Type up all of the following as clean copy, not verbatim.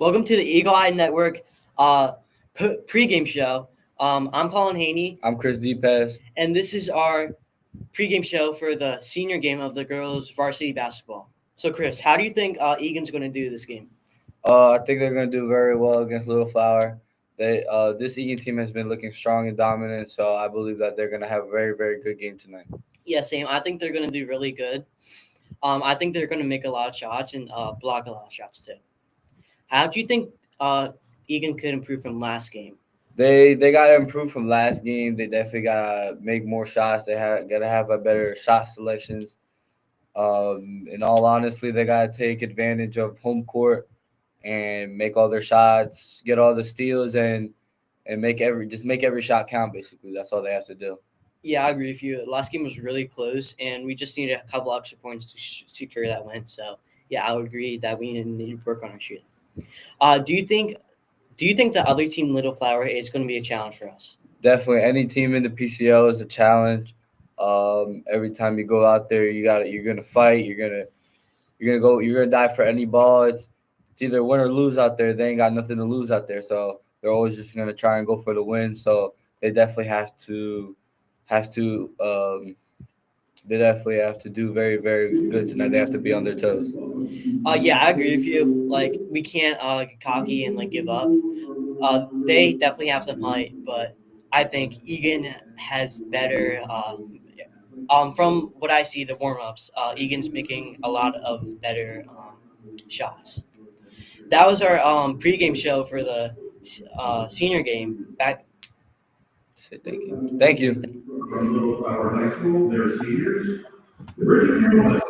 Welcome to the Eagle Eye Network pregame show. I'm Colin Haney, I'm Chris DePaz. and this is our pregame show for the senior game of the girls' varsity basketball. So, Chris, how do you think Egan's going to do this game? I think they're going to do very well against Little Flower. This Egan team has been looking strong and dominant, so I believe that they're going to have a very, very good game tonight. Yeah, same. I think they're going to do really good. I think they're going to make a lot of shots and block a lot of shots too. How do you think Egan could improve from last game? They got to improve from last game. They definitely got to make more shots. They got to have a better shot selections. In all honesty, they got to take advantage of home court and make all their shots, get all the steals, and make every shot count. Basically, that's all they have to do. Yeah, I agree with you. Last game was really close, and we just needed a couple extra points to secure that win. So, yeah, I would agree that we need to work on our shooting. Do you think the other team, Little Flower, is going to be a challenge for us? Definitely, any team in the PCL is a challenge. Every time you go out there, you're gonna fight. You're gonna die for any ball. It's either win or lose out there. They ain't got nothing to lose out there, so they're always just gonna try and go for the win. So they definitely have to do very, very good tonight. They have to be on their toes. Yeah, I agree with you. Like, we can't get cocky and give up. They definitely have some height, but I think Egan has better. From what I see, the warm ups, Egan's making a lot of better shots. That was our pregame show for the senior game. Back. Thank you. From Little Flower High School, their seniors, Bridget Lewis.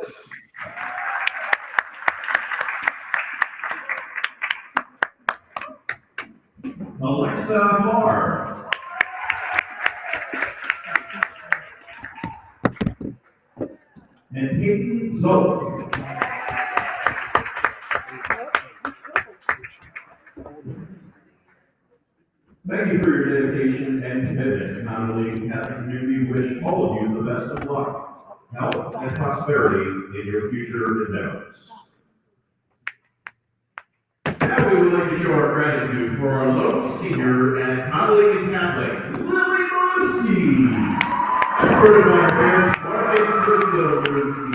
Alexa Barr. And Peyton Zoe. Thank you for your dedication and commitment to Conwell Catholic community. Wish all of you the best of luck, health, and prosperity in your future endeavors. Now we would like to show our gratitude for our lone senior and Conwell Catholic, Lily Maruski, escorted by her parents, Mark and Krista Maruski.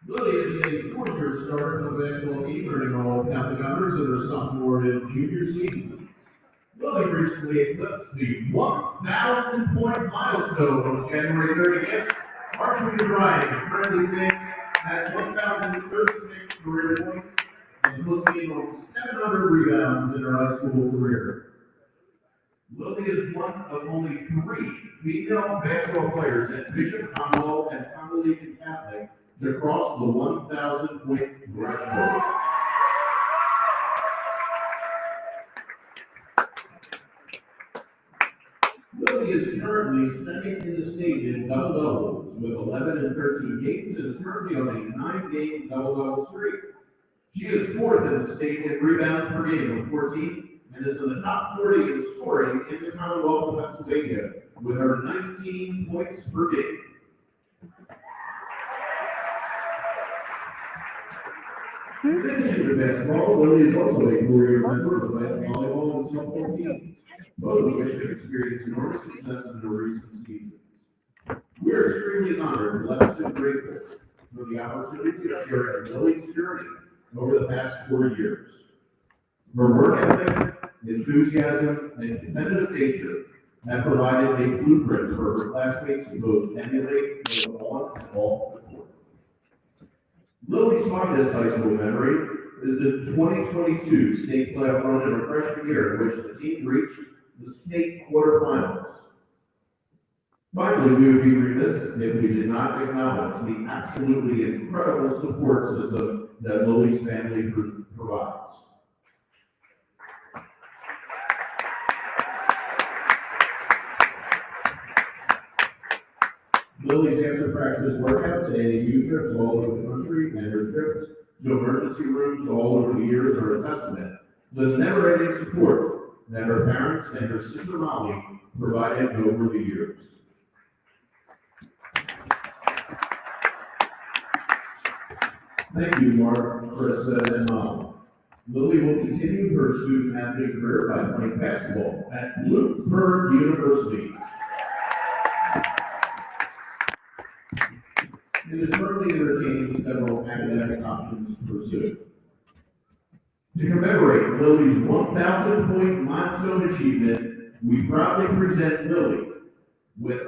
Lily is a four-year starter for the basketball team, earning all Catholic honors in her sophomore and junior seasons. Lily recently eclipsed the 1,000-point milestone on January 3rd against Archbishop Ryan, and currently stands at 1,036 career points and closing in on 700 rebounds in her high school career. Lily is one of only three female basketball players at Bishop, Conwell, and Conwell Catholic to cross the 1,000-point threshold. Lily is currently second in the state in double-doubles with 11 and 13 games and is currently on a 9-game double-double streak. She is fourth in the state in rebounds per game with 14 and is in the top 40 in scoring in the Commonwealth of Pennsylvania with her 19 points per game. In addition to basketball, Lily is also a four-year member of the volleyball and softball teams, both of which have experienced enormous success in the recent seasons. We are extremely honored, blessed, and grateful for the opportunity to share Lily's journey over the past 4 years. Her work ethic, enthusiasm, and competitive nature have provided a blueprint for her classmates to both emulate and on and off the court. Lily's finest high school memory is the 2022 state playoff run in her freshman year, in which the team reached the state quarterfinals. Finally, we would be remiss if we did not acknowledge the absolutely incredible support system that Lily's family provides. Lily's after practice workouts and AAU trips all over the country and her trips to emergency rooms all over the years are a testament to the never-ending support that her parents and her sister Molly provided over the years. Thank you, Mark, Krista, and Mom. Lily will continue her student athlete career by playing basketball at Bloomsburg University and is currently entertaining several academic options to pursue. To commemorate Lily's 1,000 point milestone achievement, we proudly present Lily with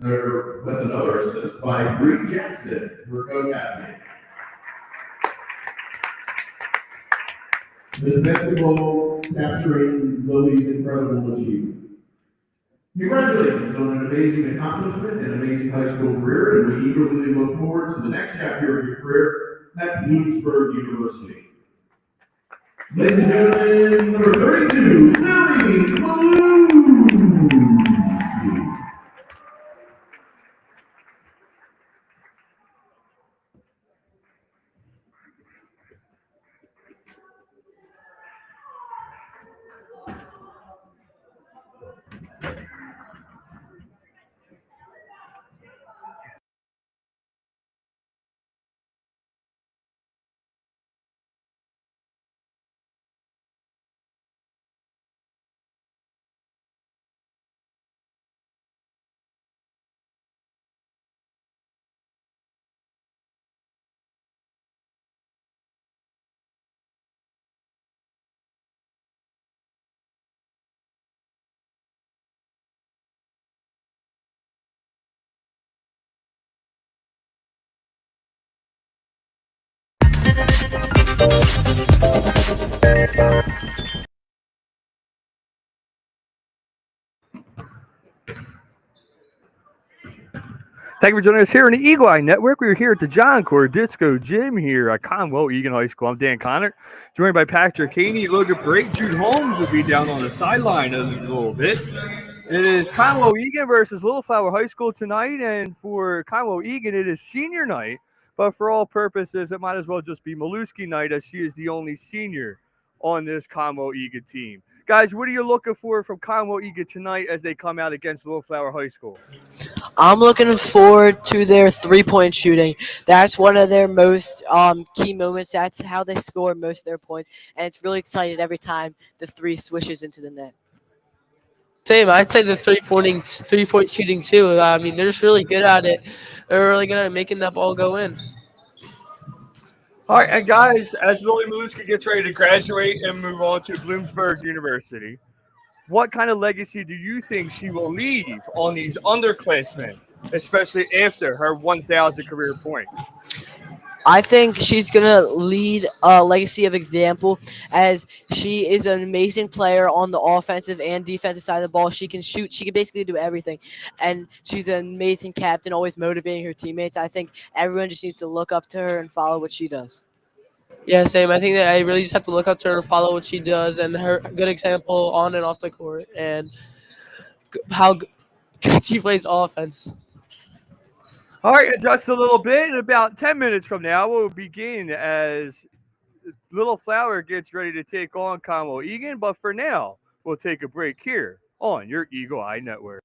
with another assist by Bree Jackson, her co-captain. This basketball capturing Lily's incredible achievement. Congratulations on an amazing accomplishment and amazing high school career, and we eagerly look forward to the next chapter of your career at Bloomsburg University. Ladies and gentlemen, number 32, Lily Malewski. Thank you for joining us here on the Eagle Eye Network. We're here at the John Cordisco Gym here at Conwell, Egan High School. I'm Dan Connor, joined by Patrick Haney, Logan Parade. Jude Holmes will be down on the sideline a little bit. It is Conwell Egan versus Little Flower High School tonight, and for Conwell Egan, it is senior night. But for all purposes, it might as well just be Malewski night, as she is the only senior on this Conwell Egan team. Guys, what are you looking for from Conwell Egan tonight as they come out against Little Flower High School? I'm looking forward to their three-point shooting. That's one of their most key moments. That's how they score most of their points, and it's really exciting every time the three swishes into the net. Same. I'd say the three-point shooting too. I mean, they're just really good at it. They're really good at making that ball go in. All right, and guys, as Lily Malewski gets ready to graduate and move on to Bloomsburg University, what kind of legacy do you think she will leave on these underclassmen, especially after her 1,000 career point? I think she's gonna lead a legacy of example, as she is an amazing player on the offensive and defensive side of the ball. She can shoot. She can basically do everything, and she's an amazing captain, always motivating her teammates. I think everyone just needs to look up to her and follow what she does. Yeah, same. I think that I really just have to look up to her, follow what she does, and her good example on and off the court, and how good she plays offense. All right, in just a little bit, in about 10 minutes from now, we'll begin as Little Flower gets ready to take on Conwell Egan. But for now, we'll take a break here on your Eagle Eye Network.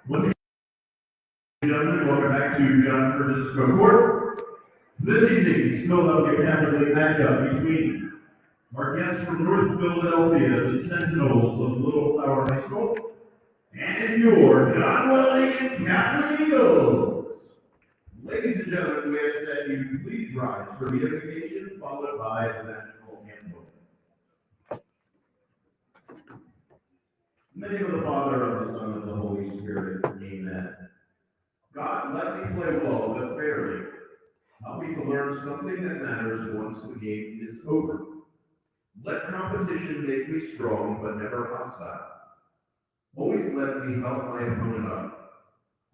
Once again, gentlemen, welcome back to John Curtis Court. This evening's Philadelphia Catholic League matchup between our guests from North Philadelphia, the Sentinels of Little Flower High School, and your Conwell Catholic Eagles. Ladies and gentlemen, we ask that you please rise for the invocation followed by the national anthem. In the name of the Father, of the Son, and the Holy Spirit, amen. God, let me play well but fairly. Help me to learn something that matters once the game is over. Let competition make me strong but never hostile. Always let me help my opponent up.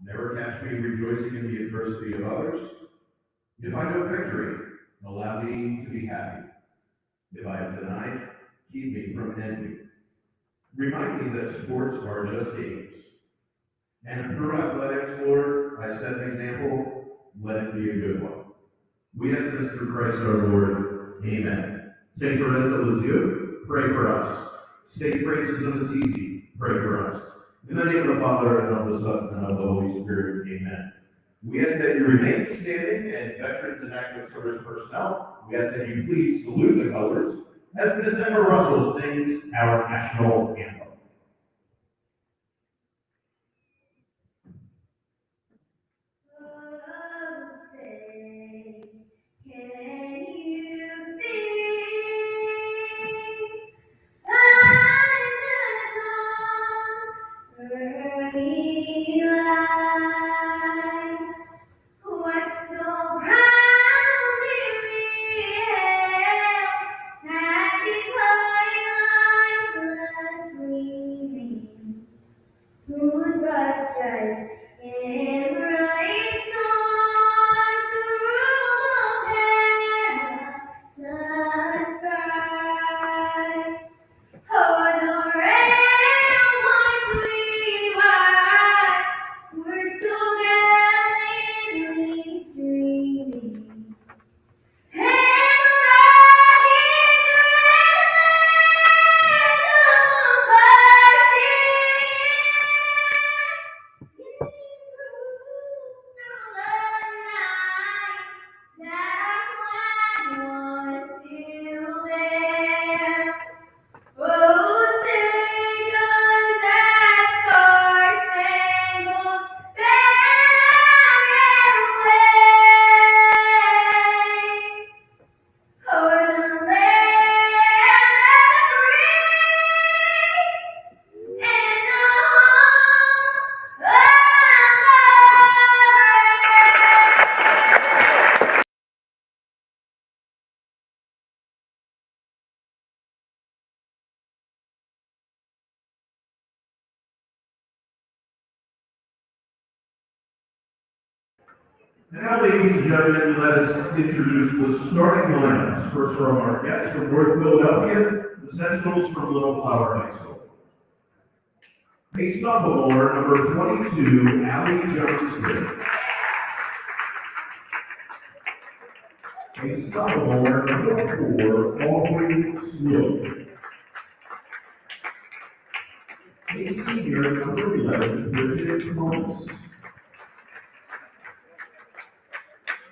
Never catch me rejoicing in the adversity of others. If I know victory, allow me to be happy. If I am denied, keep me from envy. Remind me that sports are just games. And through athletics, Lord, I set an example, let it be a good one. We ask this through Christ our Lord. Amen. Saint Therese of Lisieux, pray for us. Saint Francis of Assisi, pray for us. In the name of the Father, and of the Son, and of the Holy Spirit, amen. We ask that you remain standing, and veterans and active service personnel, we ask that you please salute the colors as Miss Emma Russell sings our national anthem. Whose broad stripes and bright stars the rule of heaven does bright. Oh, the ramparts we watch were so gallantly streaming, and the rocky And now, ladies and gentlemen, let us introduce the starting lineups. First from our guests from North Philadelphia, the Sentinels from Little Flower High School. A sophomore, number 22, Allie Jones-Smith. A sophomore, number 4, Aubrey Slope. A senior, number 11, Bridget Thomas.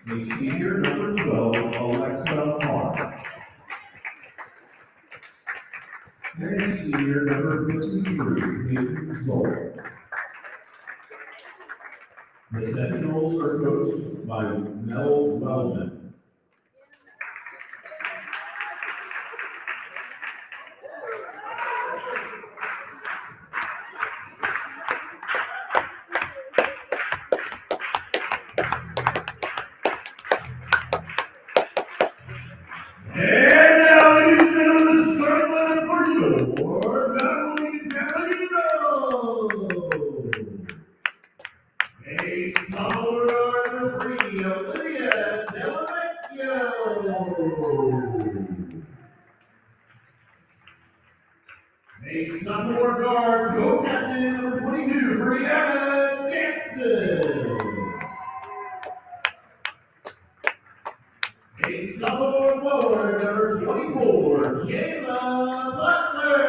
A senior, number 12, Alexa Parr. And a senior, number 53, Hayden Zoll. The Sentinels are coached by Mel Wellman. And now, ladies and gentlemen, the starting lineup for your Conwell Catholic Eagles. A sophomore guard number 3, Olivia Delavecchio. A sophomore guard co-captain number 22, Brianna Jackson. A sophomore forward, number 24, Jayla Butler.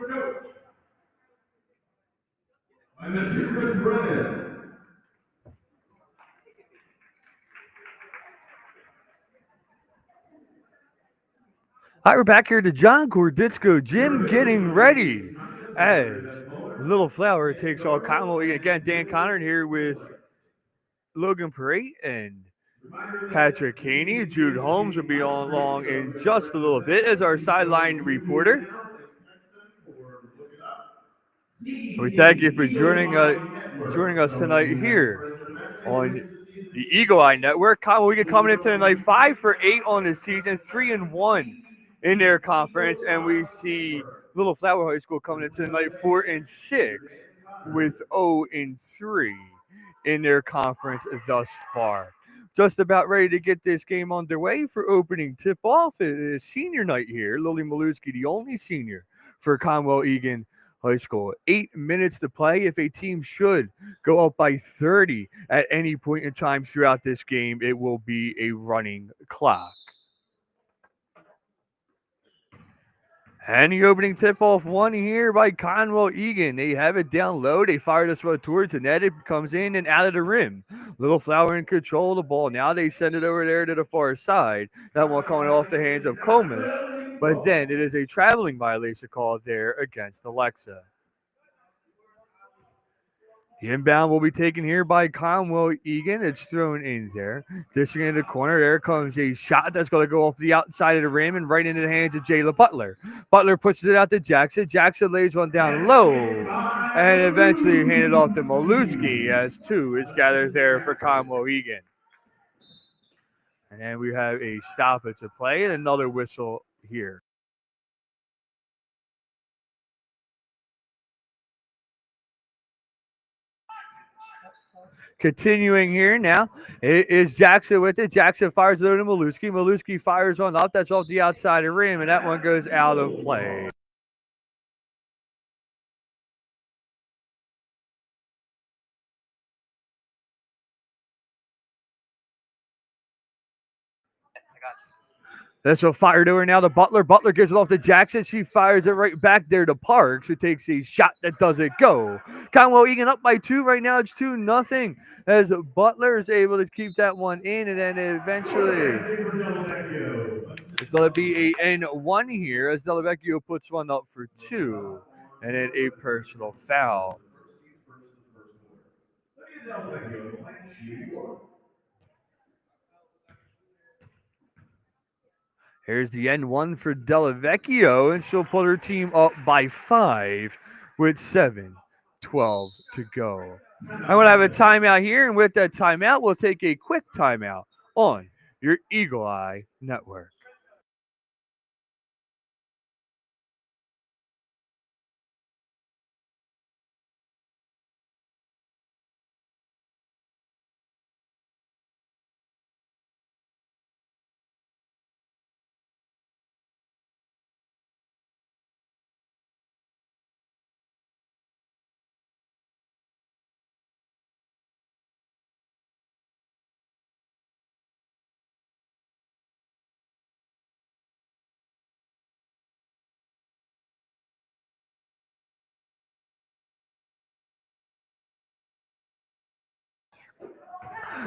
your coach. By Mr. Chris Brennan. Hi, we're back here at the John Corditsko Gym getting ready as Little Flower takes on Conwell. Again, Dan Connor here with Logan Parate and Patrick Haney. Jude Holmes will be on along in just a little bit as our sideline reporter. We thank you for joining us tonight here on the Eagle Eye Network. Conwell Egan coming into tonight 5 for 8 on the season, 3-1 in their conference, and we see Little Flower High School coming into tonight 4-6 with 0-3 in their conference thus far. Just about ready to get this game underway for opening tip-off. It is senior night here. Lily Maluski, the only senior for Conwell Egan High School. 8 minutes to play. If a team should go up by 30 at any point in time throughout this game, it will be a running clock. And the opening tip-off one here by Conwell Egan. They have it down low. They fire this one towards the net. It comes in and out of the rim. Little Flower in control of the ball. Now they send it over there to the far side. That one coming off the hands of Comas. But then it is a traveling violation called there against Alexa. The inbound will be taken here by Conwell Egan. It's thrown in there. Dishing in the corner. There comes a shot that's going to go off the outside of the rim and right into the hands of Jayla Butler. Butler pushes it out to Jackson. Jackson lays one down low and eventually handed off to Maluski as 2 is gathered there for Conwell Egan. And then we have a stoppage to play and another whistle here. Continuing here now, it is Jackson with it. Jackson fires it over to Maluski. Maluski fires one up. That's off the outside of the rim, and that one goes out of play. This one fired over now to Butler. Butler gives it off to Jackson. She fires it right back there to Parks, who takes a shot that doesn't go. Conwell Egan up by 2 right now. It's 2-0 as Butler is able to keep that one in, and then eventually it's going to be a N1 here as Delavecchio puts one up for 2, and then a personal foul. Here's the N1 for Delavecchio, and she'll put her team up by 5 with 7:12 to go. I'm going to have a timeout here, and with that timeout, we'll take a quick timeout on your Eagle Eye Network.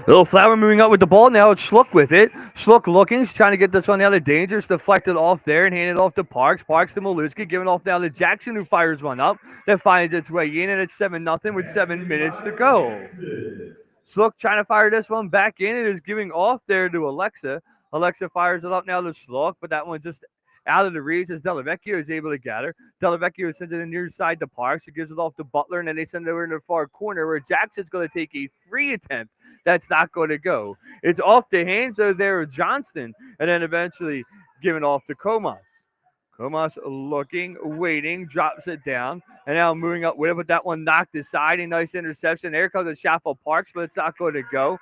Little Flower moving up with the ball. Now it's Schluck with it. Schluck looking. She's trying to get this one out of danger. It's deflected off there and handed off to Parks. Parks to Maluski. Giving off now to Jackson, who fires one up. That finds its way in, and it's 7-0 with 7 minutes to go. Schluck trying to fire this one back in. It is giving off there to Alexa. Alexa fires it up now to Schluck, but that one just out of the reach as Delavecchio is able to gather. Delavecchio sends it in the near side to Parks. He gives it off to Butler, and then they send it over in the far corner where Jackson's going to take a 3 attempt. That's not going to go. It's off the hands of there of Johnston, and then eventually given off to Comas. Comas looking, waiting, drops it down, and now moving up with it, but that one knocked aside. A nice interception. There comes a shot for Parks, but it's not going to go.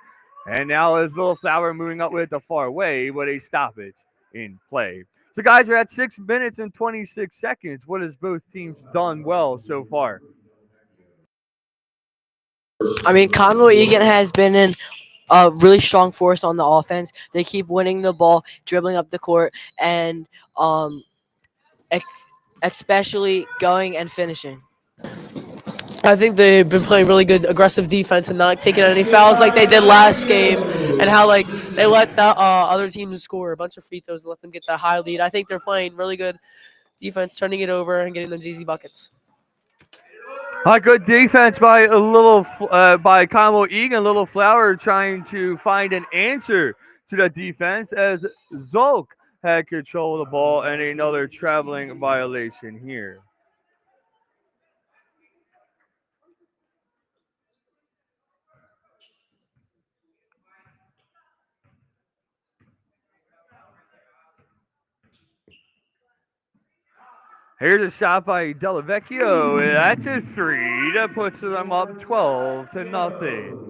And now is Little Flower moving up with it the far way, with a stoppage in play. So, guys, we're at 6 minutes and 26 seconds. What has both teams done well so far? I mean, Conwell Egan has been in a really strong force on the offense. They keep winning the ball, dribbling up the court, and especially going and finishing. I think they've been playing really good aggressive defense and not taking any fouls like they did last game, and how like they let the other team score a bunch of free throws and let them get that high lead. I think they're playing really good defense, turning it over and getting those easy buckets. Good defense by by Conwell Egan. Little Flower trying to find an answer to that defense as Zolk had control of the ball and another traveling violation here. Here's a shot by Delavecchio. That's a three. That puts them up 12-0.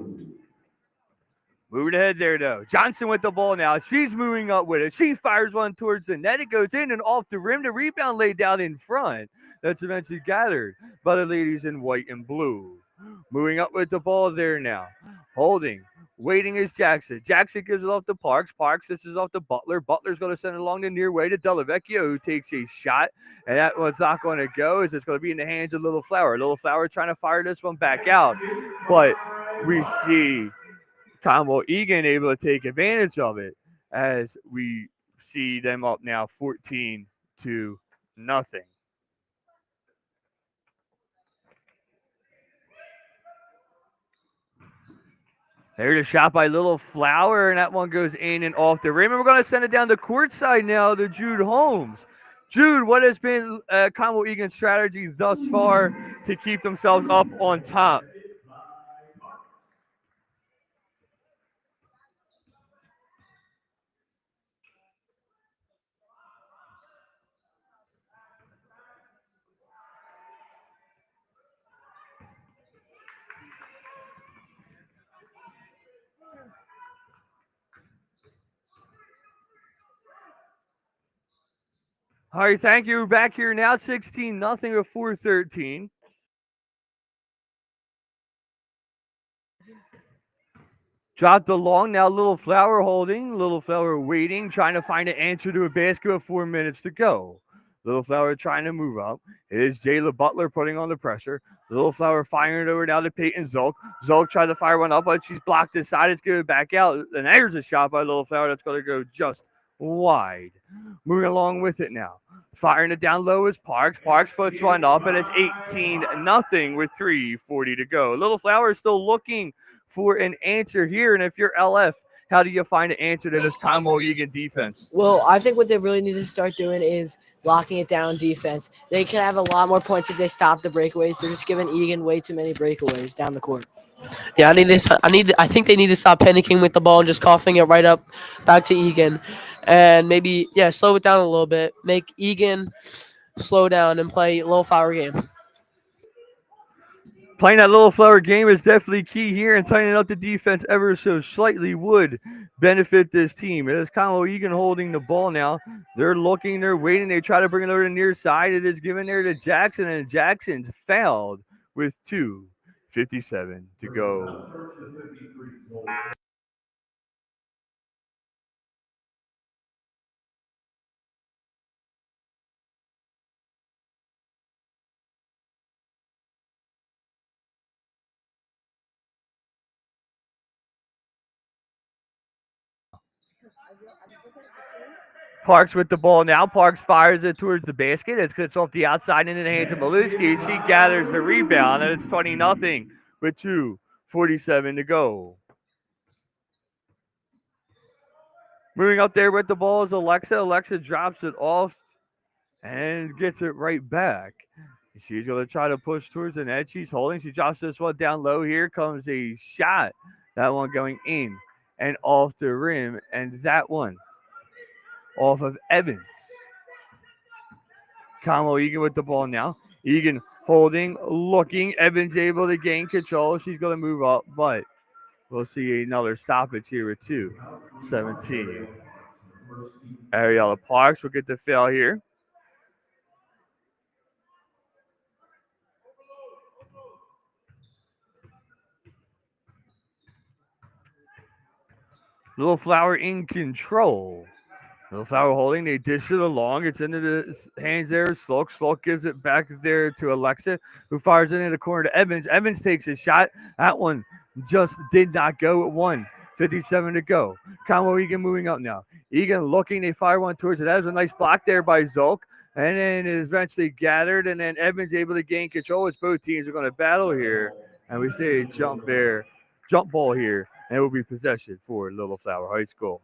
Moving ahead there, though. Johnson with the ball now. She's moving up with it. She fires one towards the net. It goes in and off the rim. The rebound laid down in front. That's eventually gathered by the ladies in white and blue. Moving up with the ball there now. Holding. Waiting is Jackson. Jackson gives it off to Parks. Parks, this is off to Butler. Butler's going to send it along the near way to Delavecchio, who takes a shot. And that one's not going to go, as it's going to be in the hands of Little Flower. Little Flower trying to fire this one back out. But we see Conwell Egan able to take advantage of it, as we see them up now 14-0. There's a shot by Little Flower, and that one goes in and off the rim. And we're going to send it down the court side now to Jude Holmes. Jude, what has been Conwell Egan's strategy thus far to keep themselves up on top? All right, thank you. We're back here now, 16-0 with 4:13. Dropped the long, now Little Flower holding. Little Flower waiting, trying to find an answer to a basket with 4 minutes to go. Little Flower trying to move up. It is Jayla Butler putting on the pressure. Little Flower firing it over now to Peyton Zolk. Zolk tried to fire one up, but she's blocked aside. It's going back out. And there's a shot by Little Flower that's going to go just wide. Moving along with it now. Firing it down low is Parks. Parks puts one up, and it's 18-0 with 3:40 to go. Little Flower is still looking for an answer here. And if you're LF, how do you find an answer to this Conwell Egan defense? Well, I think what they really need to start doing is locking it down defense. They can have a lot more points if they stop the breakaways. They're just giving Egan way too many breakaways down the court. Yeah, I think they need to stop panicking with the ball and just coughing it right up back to Egan, and maybe slow it down a little bit. Make Egan slow down and play a little Flower game. Playing that Little Flower game is definitely key here, and tightening up the defense ever so slightly would benefit this team. It is Conwell Egan holding the ball now. They're looking, they're waiting, they try to bring it over to the near side. It is given there to Jackson, and Jackson's fouled with 2:57 to go. Parks with the ball now. Parks fires it towards the basket. It's off the outside into the hands of Maluski. She gathers the rebound, and it's 20-0 with 2:47 to go. Moving up there with the ball is Alexa. Alexa drops it off and gets it right back. She's going to try to push towards the net. She's holding. She drops this one down low. Here comes a shot. That one going in and off the rim. And that one off of Evans. Conwell Egan with the ball now. Egan holding, looking. Evans able to gain control. She's going to move up, but we'll see another stoppage here with 2:17. Ariella Parks will get the foul here. Little Flower in control. Little Flower holding. They dish it along. It's into the hands there of Slok. Slok gives it back there to Alexa, who fires it into the corner to Evans. Evans takes a shot. That one just did not go at 1:57 to go. Conwell Egan moving up now. Egan looking. They fire one towards it. That was a nice block there by Zolk. And then it is eventually gathered. And then Evans able to gain control as both teams are going to battle here. And we see a jump ball here. And it will be possession for Little Flower High School.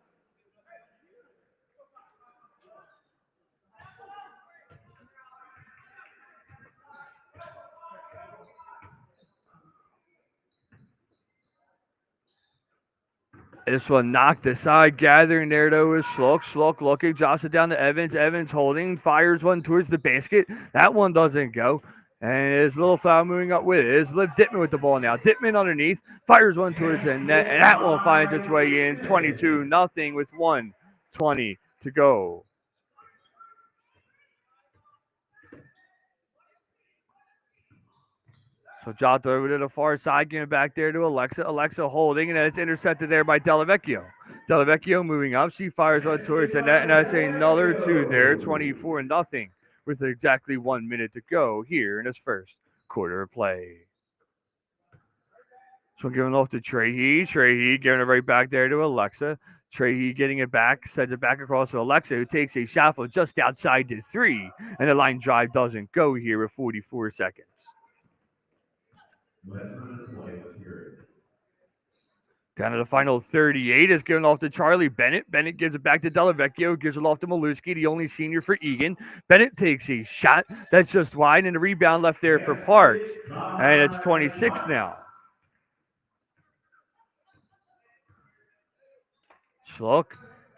This one knocked aside. Gathering there, though, is Slok. Slok looking, drops it down to Evans. Evans holding, fires one towards the basket. That one doesn't go. And it's Little Flower moving up with it. It's Liv Dittman with the ball now. Dittman underneath, fires one towards the net, and that one finds its way in. 22-0 with 1:20 to go. So dropped over to the far side, getting back there to Alexa. Alexa holding, and then it's intercepted there by Delavecchio. Delavecchio moving up. She fires one towards the net, and that's another two there. 24-0 with exactly 1 minute to go here in this first quarter of play. So giving off to Trahey. Trahey giving it right back there to Alexa. Trahey getting it back, sends it back across to Alexa, who takes a shot from just outside the three. And the line drive doesn't go here with 44 seconds. Down to the final 38 is given off to Charlie Bennett. Bennett gives it back to Delavecchio, gives it off to Maluski, the only senior for Egan. Bennett takes a shot that's just wide, and the rebound left there for Parks. And it's 26 now. Slok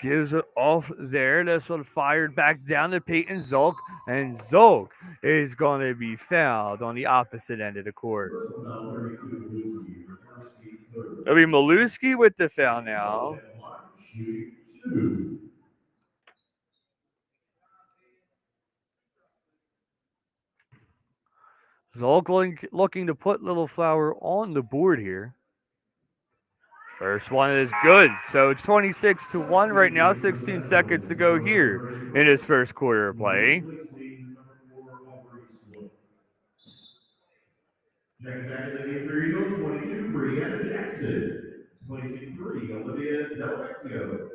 gives it off there. This one fired back down to Peyton Zolk, and Zolk is going to be fouled on the opposite end of the court. It'll be Maluski with the foul now. Zolk looking to put Little Flower on the board here. First one is good. So it's 26-1 right now. 16 seconds to go here in his first quarter of play. Checking back in the game for Eagles, 22, Brianna Jackson. 23, Olivia Delavecchio.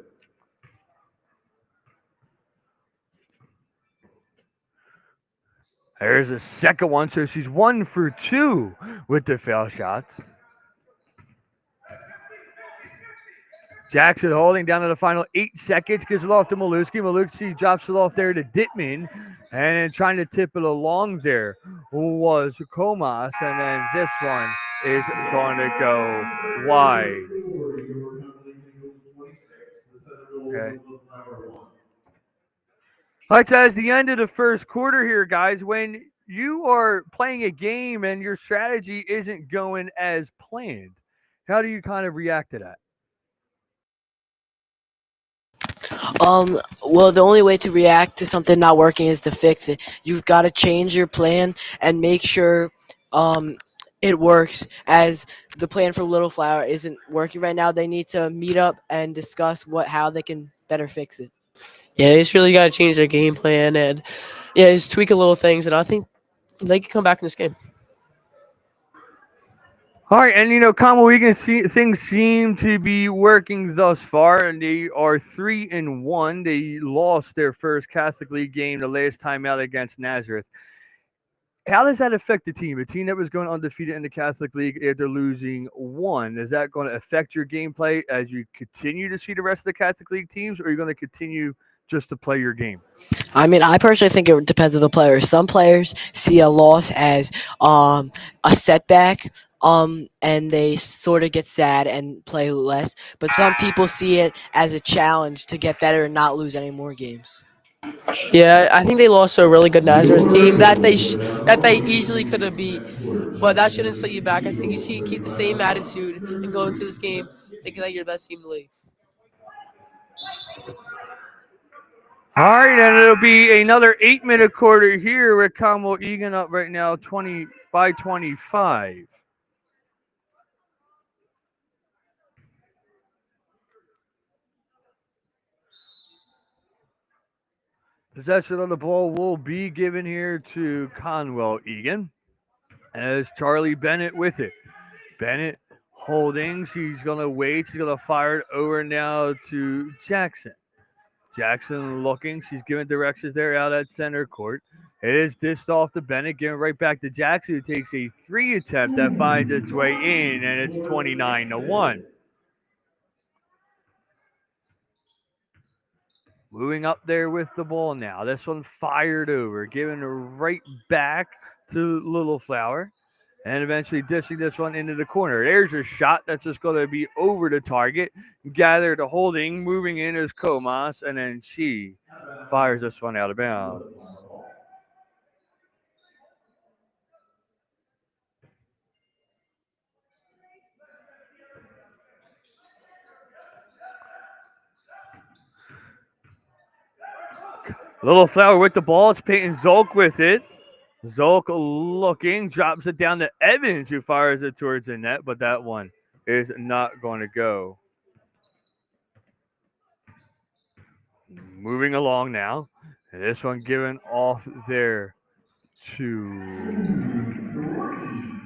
There's a second one, so she's 1 for 2 with the foul shots. Jackson holding down to the final 8 seconds, gives it off to Maluski. Maluski drops it off there to Dittman, and then trying to tip it along there was Comas, and then this one is going to go wide. Okay. All right, so that's the end of the first quarter here, guys. When you are playing a game and your strategy isn't going as planned, how do you kind of react to that? Well, the only way to react to something not working is to fix it. You've got to change your plan and make sure it works. As the plan for Little Flower isn't working right now, they need to meet up and discuss how they can better fix it. Yeah, they just really got to change their game plan and just tweak a little things, and I think they can come back in this game. All right, and Conwell Egan, things seem to be working thus far, and they are 3-1. They lost their first Catholic League game the last time out against Nazareth. How does that affect the team? A team that was going undefeated in the Catholic League after losing one, is that going to affect your gameplay as you continue to see the rest of the Catholic League teams, or are you going to continue just to play your game? I mean, I personally think it depends on the players. Some players see a loss as a setback, and they sort of get sad and play less. But some people see it as a challenge to get better and not lose any more games. Yeah, I think they lost to a really good Nazareth team that they easily could have beat, but that shouldn't set you back. I think keep the same attitude and go into this game thinking that you're the best team in the league. All right, and it'll be another 8-minute quarter here with Conwell Egan up right now 20-25. Possession of the ball will be given here to Conwell Egan as Charlie Bennett with it. Bennett holding. She's going to wait. She's going to fire it over now to Jackson. Jackson looking. She's giving directions there out at center court. It is dished off to Bennett, giving right back to Jackson, who takes a 3 attempt that finds its way in, and it's 29-1. Moving up there with the ball now. This one fired over, given right back to Little Flower, and eventually dishing this one into the corner. There's a shot that's just going to be over the target. Gathered to holding, moving in is Comas, and then she fires this one out of bounds. Little Flower with the ball. It's Peyton Zolk with it. Zolk looking, drops it down to Evans, who fires it towards the net, but that one is not going to go. Moving along now. This one given off there to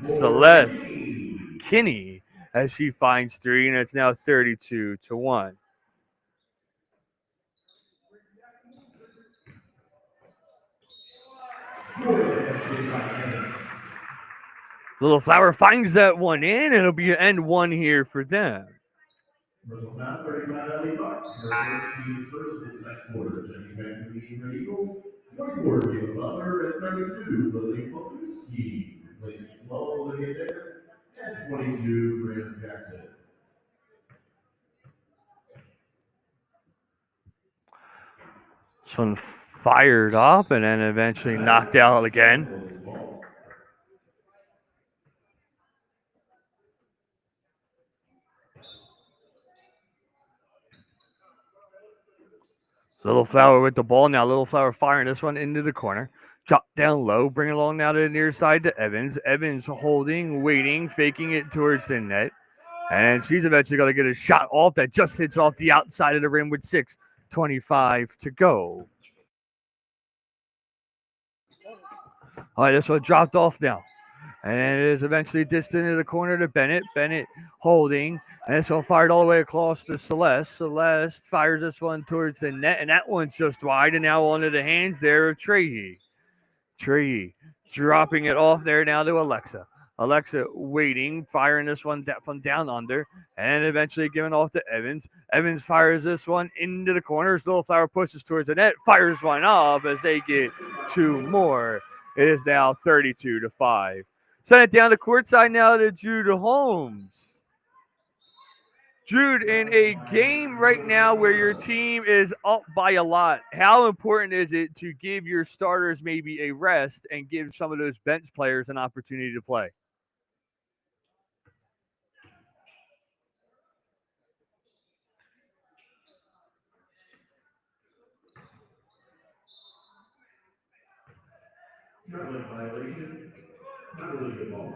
Celeste Kinney as she finds 3, and it's now 32-1. Little Flower finds that one in, and it'll be an end one here for them. Russell Town, 35 Ellie Buck. Her first team's first and second quarter. Checking back to the Eagles. 24, Caleb Butler, and 32, Lily Popiski. Replacing 12, Olivia Dicker, and 22, Brandon Jackson. This one fired up and then eventually knocked out again. Little Flower with the ball now. Little Flower firing this one into the corner. Drop down low, bring it along now to the near side to Evans. Evans holding, waiting, faking it towards the net. And she's eventually going to get a shot off that just hits off the outside of the rim with 6:25 to go. All right, this one dropped off now. And it is eventually dished into the corner to Bennett. Bennett holding. And this one fired all the way across to Celeste. Celeste fires this one towards the net. And that one's just wide. And now onto the hands there of Trehe. Trehe dropping it off there now to Alexa. Alexa waiting, firing this one from down under, and eventually giving off to Evans. Evans fires this one into the corner. Little Flower pushes towards the net, fires one up as they get 2 more. It is now 32-5. Send it down the court side now to Jude Holmes. Jude, in a game right now where your team is up by a lot, how important is it to give your starters maybe a rest and give some of those bench players an opportunity to play? Traveling violation. Penalty good ball.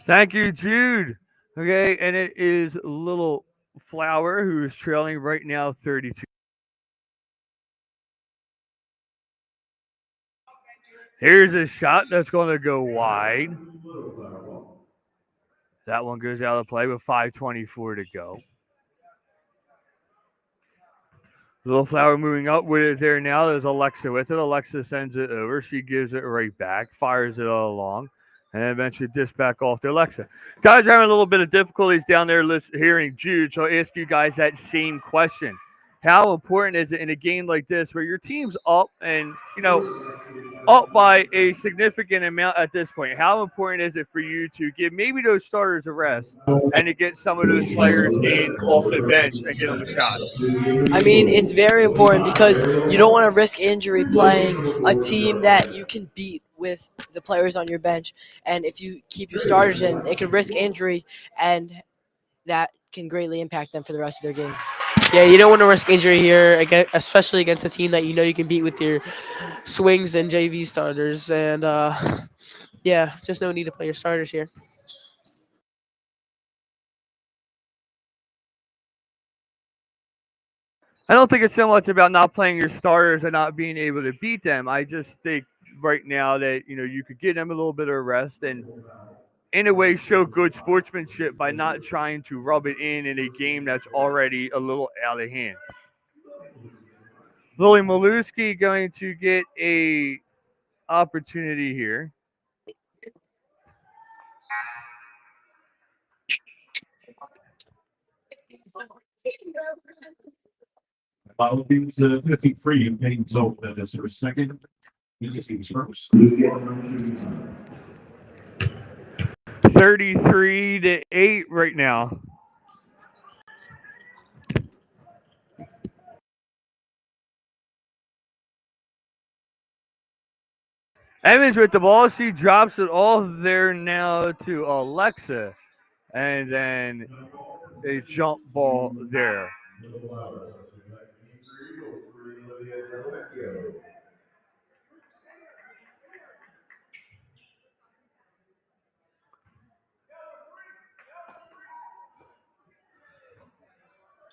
Thank you, Jude. Okay, and it is Little Flower who is trailing right now 32. Here's a shot that's going to go wide. That one goes out of play with 5:24 to go. Little Flower moving up with it there now. There's Alexa with it. Alexa sends it over. She gives it right back, fires it all along, and then eventually dished back off to Alexa. Guys are having a little bit of difficulties down there hearing Jude, so I'll ask you guys that same question. How important is it in a game like this where your team's up and, up by a significant amount at this point? How important is it for you to give maybe those starters a rest and to get some of those players in off the bench and get them a shot? I mean, it's very important because you don't want to risk injury playing a team that you can beat with the players on your bench. And if you keep your starters in, it can risk injury, and that can greatly impact them for the rest of their games. Yeah, you don't want to risk injury here, especially against a team that you know you can beat with your swings and JV starters. And, yeah, just no need to play your starters here. I don't think it's so much about not playing your starters and not being able to beat them. I just think right now that you could give them a little bit of rest and in a way show good sportsmanship by not trying to rub it in a game that's already a little out of hand. Lily Maluski going to get a opportunity here. Foul team's 53 and Payne Zoe. That is her second. This team's first. 33-8 right now. Evans with the ball. She drops it off there now to Alexa. And then a jump ball there.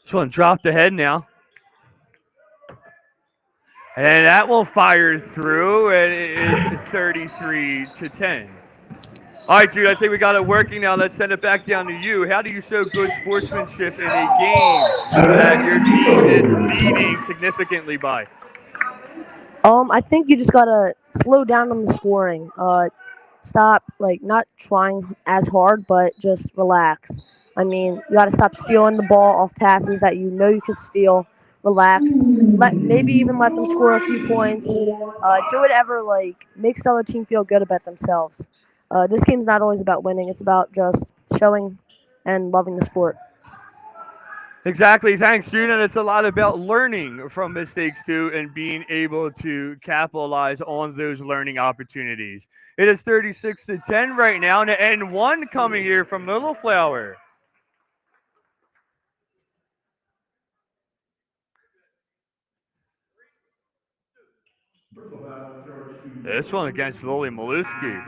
This one dropped ahead now. And that one fired through, and it is 33-10. All right, Jude, I think we got it working now. Let's send it back down to you. How do you show good sportsmanship in a game that your team is leading significantly by? I think you just gotta slow down on the scoring. Stop not trying as hard, but just relax. I mean, you gotta stop stealing the ball off passes that you know you can steal. Relax. Maybe even let them score a few points. Do whatever makes the other team feel good about themselves. This game's not always about winning. It's about just showing and loving the sport. Exactly. Thanks, Jude. And it's a lot about learning from mistakes, too, and being able to capitalize on those learning opportunities. It is 36-10 right now, and an one coming here from Little Flower. This one against Lily Maluski.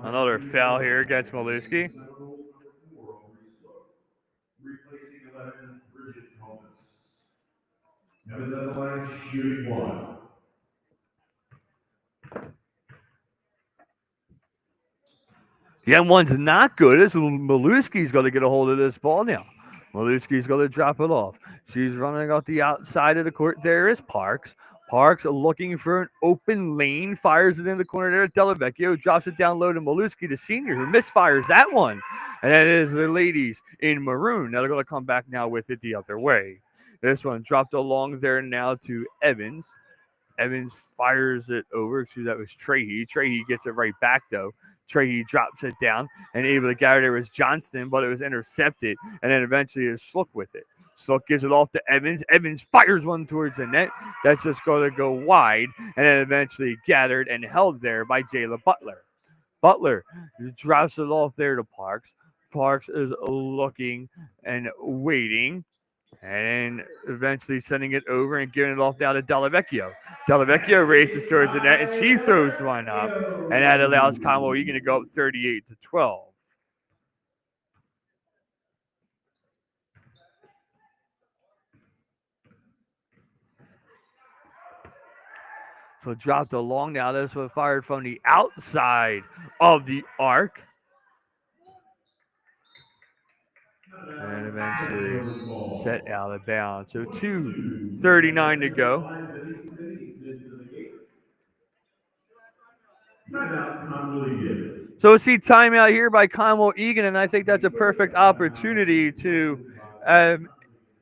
Another foul here against Maluski. Replacing 11, Bridget Thomas. Evans at the line, shooting one. The M1's not good as Maluski's going to get a hold of this ball now. Maluski's going to drop it off. She's running out the outside of the court. There is Parks. Parks looking for an open lane. Fires it in the corner there. Delavecchio drops it down low to Maluski, the senior, who misfires that one. And that is the ladies in maroon. Now they're going to come back now with it the other way. This one dropped along there now to Evans. Evans fires it over. Excuse me, that was Trahey. Trahey gets it right back, though. Trahey drops it down and able to gather. There was Johnston, but it was intercepted. And then eventually is Slook with it. Slook gives it off to Evans. Evans fires one towards the net. That's just going to go wide. And then eventually gathered and held there by Jayla Butler. Butler drops it off there to Parks. Parks is looking and waiting. And eventually sending it over and giving it off down to Delavecchio. Delavecchio races towards the net, and she throws one up. And that allows Conwell Egan to go up 38-12. So dropped along now. This was fired from the outside of the arc. And eventually set out of bounds. So 2:39 to go. So we see timeout here by Conwell Egan, and I think that's a perfect opportunity to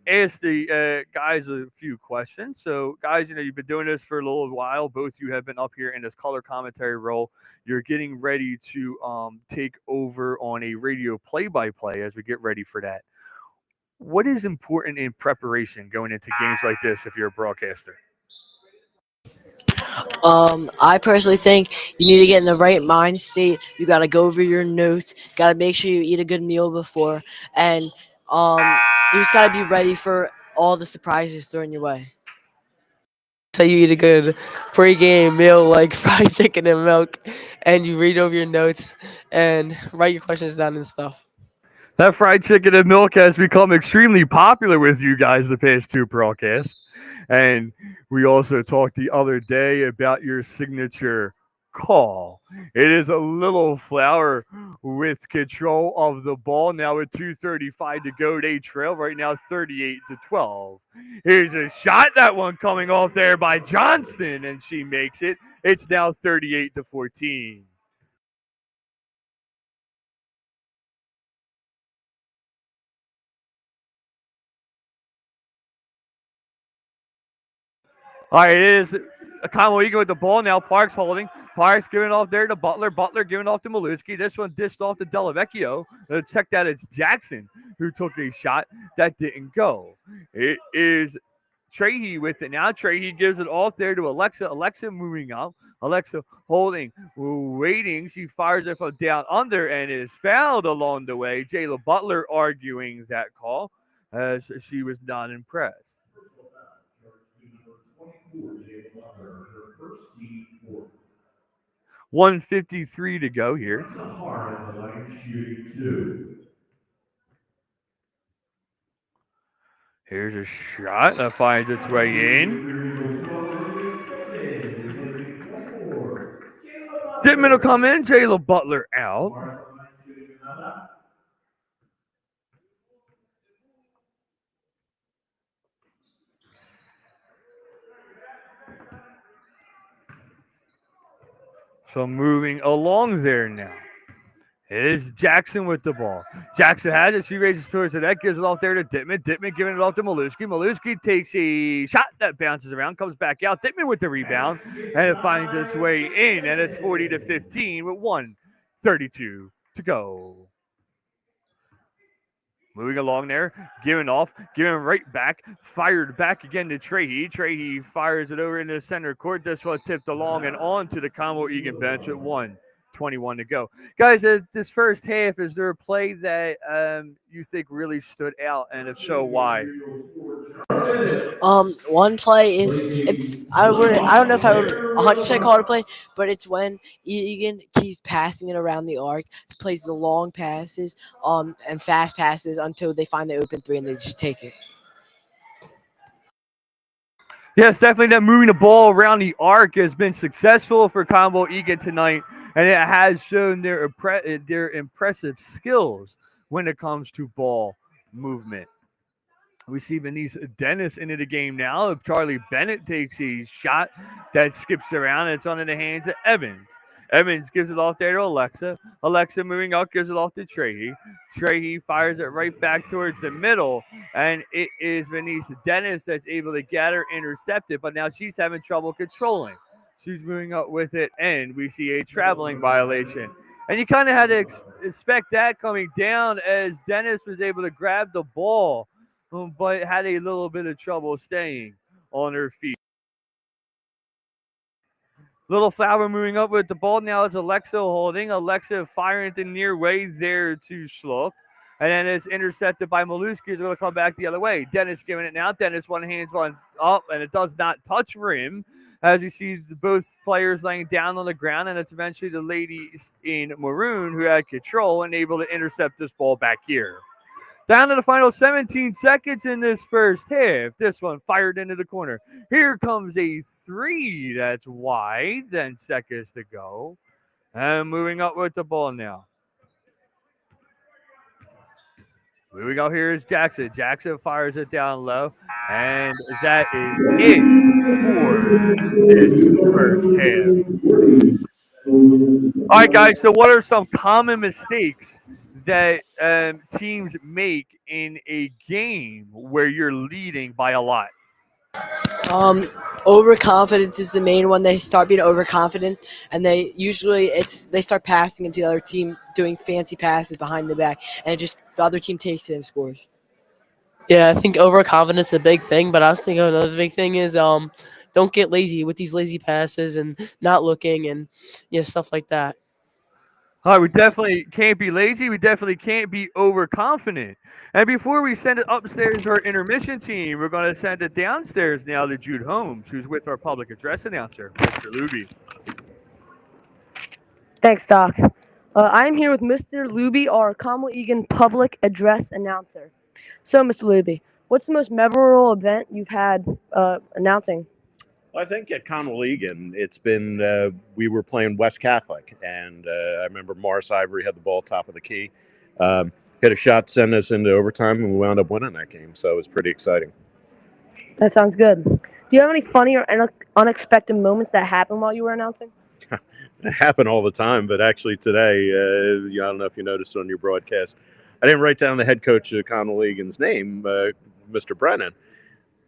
ask the guys a few questions. So, guys, you've been doing this for a little while. Both you have been up here in this color commentary role. You're getting ready to take over on a radio play-by-play as we get ready for that. What is important in preparation going into games like this if you're a broadcaster? I personally think you need to get in the right mind state. You got to go over your notes. Got to make sure you eat a good meal before, and you just got to be ready for all the surprises thrown your way. So you eat a good pre-game meal like fried chicken and milk, and you read over your notes and write your questions down and stuff. That fried chicken and milk has become extremely popular with you guys the past two broadcasts. And we also talked the other day about your signature call. It is a little flower with control of the ball. Now with 2:35 to go, they trail right now 38-12. Here's a shot. That one coming off there by Johnston, and she makes it. It's now 38-14. All right, it is Conwell Egan with the ball now. Parks holding. Parks giving off there to Butler. Butler giving off to Maluski. This one dished off to Delavecchio. Check that, it's Jackson who took a shot that didn't go. It is Trahey with it now. Trahey gives it off there to Alexa. Alexa moving up. Alexa holding, waiting. She fires it from down under and is fouled along the way. Jayla Butler arguing that call as she was not impressed. 1:53 to go here. Here's a shot that finds its way in. Dittman will come in. Jayla Butler out. So moving along there now. It is Jackson with the ball. Jackson has it. She raises towards the net, gives it off there to Dittman. Dittman giving it off to Maluski. Maluski takes a shot that bounces around, comes back out. Dittman with the rebound, and it finds its way in, and it's 40-15 with 1:32 to go. Moving along there, giving off, giving right back, fired back again to Trahey. Trahey fires it over into the center court. This one tipped along and on to the Conwell Egan bench at 1:21 to go. Guys, this first half, is there a play that you think really stood out, and if so, why? One play is I don't know if I would 100% call it a play, but it's when Egan keeps passing it around the arc, plays the long passes, and fast passes until they find the open three and they just take it. Yes, definitely that moving the ball around the arc has been successful for Conwell Egan tonight, and it has shown their impressive skills when it comes to ball movement. We see Venice Dennis into the game now. Charlie Bennett takes a shot that skips around, and it's on in the hands of Evans. Evans gives it off there to Alexa. Alexa moving up, gives it off to Trahey. Trahey fires it right back towards the middle, and it is Venice Dennis that's able to get her intercepted, but now she's having trouble controlling. She's moving up with it, and we see a traveling violation. And you kind of had to expect that coming down as Dennis was able to grab the ball, but had a little bit of trouble staying on her feet. Little Flower moving up with the ball now is Alexa holding. Alexa firing the near way there to Schluck. And then it's intercepted by Maluski. It's going to come back the other way. Dennis giving it now. Dennis one hand's one up, and it does not touch rim. As you see both players laying down on the ground, and it's eventually the ladies in maroon who had control and able to intercept this ball back here. Down to the final 17 seconds in this first half. This one fired into the corner. Here comes a three that's wide. 10 seconds to go. And moving up with the ball now. Moving up here is Jackson. Jackson fires it down low. And that is it for this first half. All right, guys. So what are some common mistakes that teams make in a game where you're leading by a lot? Overconfidence is the main one. They start being overconfident, and they start passing into the other team, doing fancy passes behind the back, and the other team takes it and scores. Yeah, I think overconfidence is a big thing, but I think another big thing is don't get lazy with these lazy passes and not looking and stuff like that. All right, we definitely can't be lazy. We definitely can't be overconfident. And before we send it upstairs to our intermission team, we're going to send it downstairs now to Jude Holmes, who's with our public address announcer, Mr. Luby. Thanks, Doc. I'm here with Mr. Luby, our Conwell Egan public address announcer. So, Mr. Luby, what's the most memorable event you've had announcing? Well, I think at Conwell Egan, it's been we were playing West Catholic, and I remember Morris Ivory had the ball top of the key, um, hit a shot, sent us into overtime, and we wound up winning that game. So it was pretty exciting. That sounds good. Do you have any funny or unexpected moments that happened while you were announcing? It happened all the time, but actually today, I don't know if you noticed on your broadcast, I didn't write down the head coach of Conwell Egan's name, Mr. Brennan,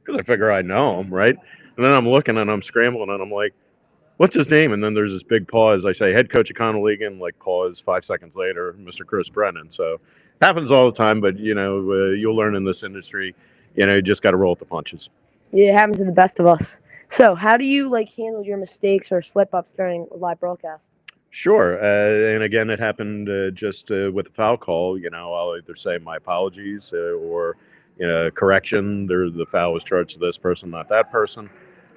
because I figure I know him, right? And then I'm looking and I'm scrambling and I'm like, what's his name? And then there's this big pause. I say, head coach of Conwell Egan, like pause 5 seconds later, Mr. Chris Brennan. So it happens all the time, but, you'll learn in this industry, you just got to roll with the punches. Yeah, it happens to the best of us. So, how do you handle your mistakes or slip ups during a live broadcast? Sure. And again, it happened just with the foul call. I'll either say my apologies or, correction. The foul was charged to this person, not that person.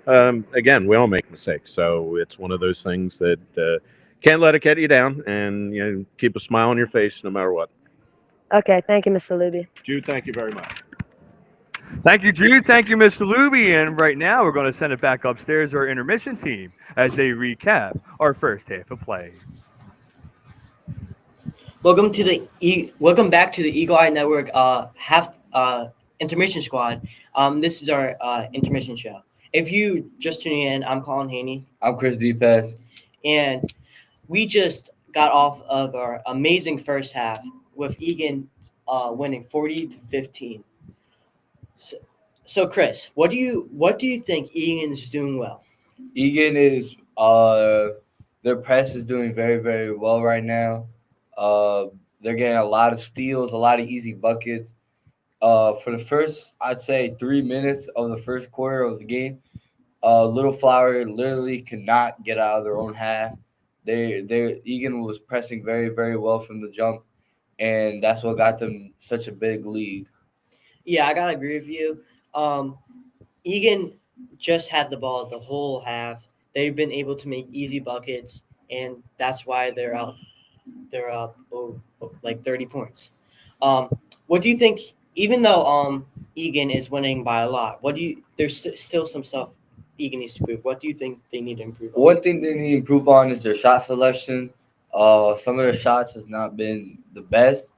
Again, we all make mistakes. So it's one of those things that can't let it get you down and, keep a smile on your face no matter what. Okay, thank you, Mr. Luby. Jude, thank you very much. Thank you, Jude. Thank you, Mr. Luby. And right now, we're going to send it back upstairs to our intermission team as they recap our first half of play. Welcome back to the Eagle Eye Network half intermission squad. This is our intermission show. If you just tuning in, I'm Colin Haney, I'm Chris DePass. and we just got off of our amazing first half with Egan winning 40-15. So Chris, what do you think Egan is doing well? Egan is their press is doing very, very well right now. They're getting a lot of steals, a lot of easy buckets. For the first, I'd say 3 minutes of the first quarter of the game, Little Flower literally could not get out of their own half. Egan was pressing very, very well from the jump, and that's what got them such a big lead. Yeah, I gotta agree with you. Egan just had the ball the whole half. They've been able to make easy buckets, and that's why they're up. They're up like 30 points. What do you think? Even though Egan is winning by a lot, there's still some stuff Egan needs to improve. What do you think they need to improve on? One thing they need to improve on is their shot selection. Some of their shots has not been the best.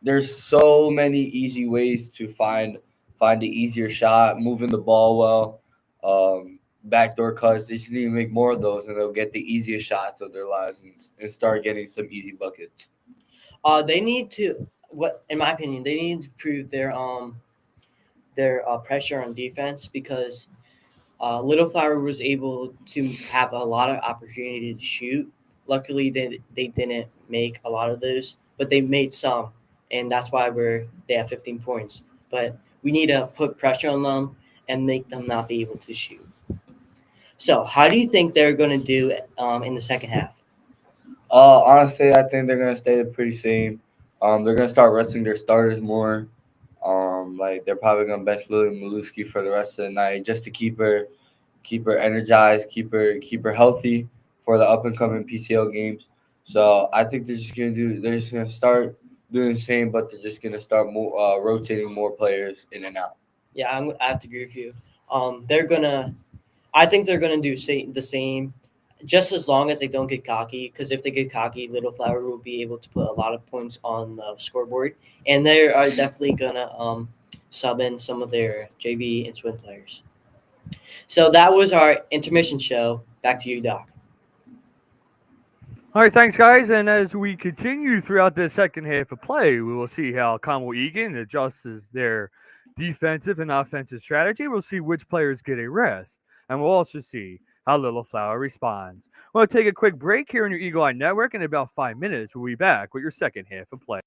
There's so many easy ways to find the easier shot, moving the ball well, backdoor cuts. They just need to make more of those, and they'll get the easiest shots of their lives and start getting some easy buckets. They need to. In my opinion, they need to improve their pressure on defense because Little Flower was able to have a lot of opportunity to shoot. Luckily, they didn't make a lot of those, but they made some, and that's why they have 15 points. But we need to put pressure on them and make them not be able to shoot. So, how do you think they're going to do in the second half? Honestly, I think they're gonna stay pretty same. They're gonna start resting their starters more. Like they're probably gonna bench Lily Maluski for the rest of the night just to keep her energized, keep her healthy for the up and coming PCL games. So I think they're just gonna start doing the same, but they're just gonna start rotating more players in and out. Yeah, I have to agree with you. I think they're gonna do the same, just as long as they don't get cocky. Because if they get cocky, Little Flower will be able to put a lot of points on the scoreboard, and they are definitely gonna sub in some of their JV and swim players. So that was our intermission show. Back to you, Doc. All right, thanks, guys. And as we continue throughout the second half of play, we will see how Conwell Egan adjusts their defensive and offensive strategy. We'll see which players get a rest, and we'll also see how Little Flower responds. We'll take a quick break here on your Eagle Eye Network. In about 5 minutes, we'll be back with your second half of play.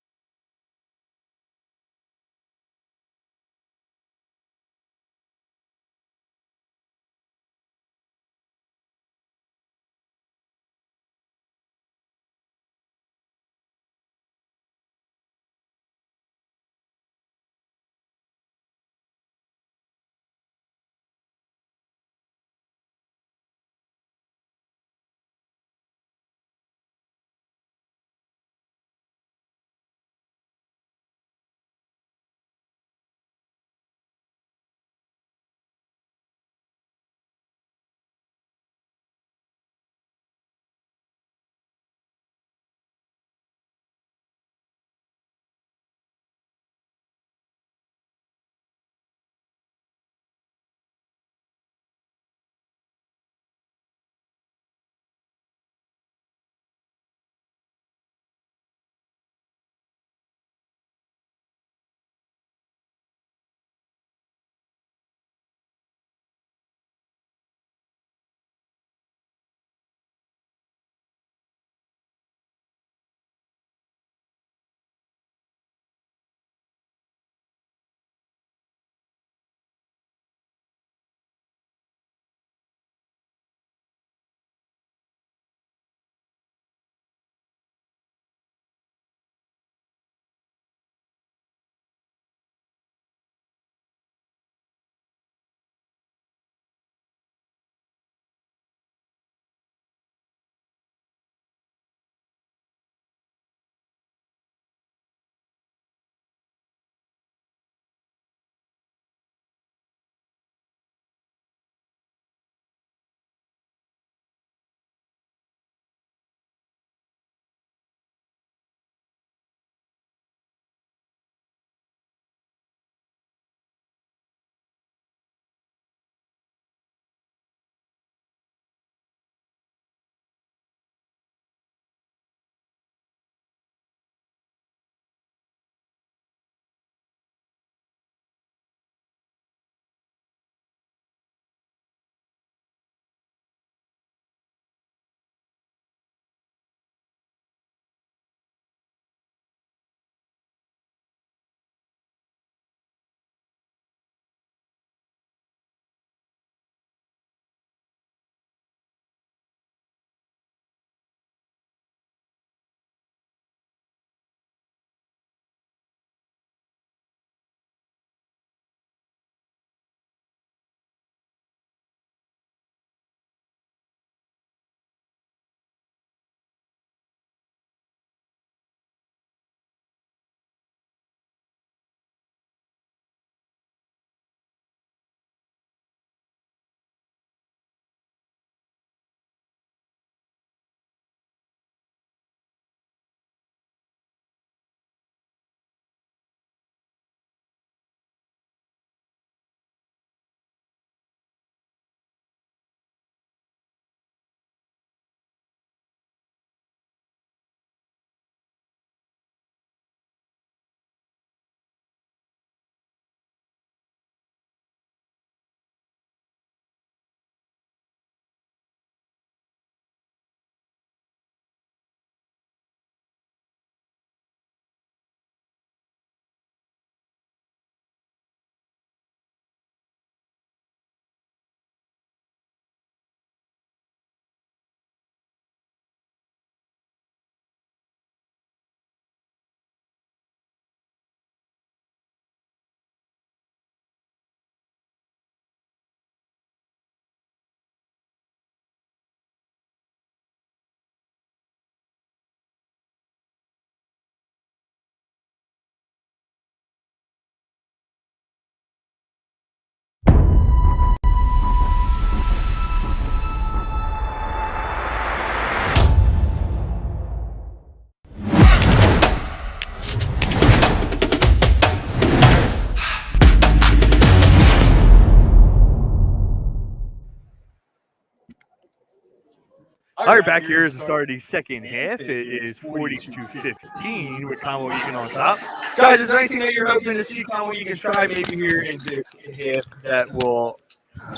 All right, back here is the start of the second half. It is 40-15 with Conwell Egan on top. Guys, is there anything that you're hoping to see Conwell Egan try maybe here in this half that will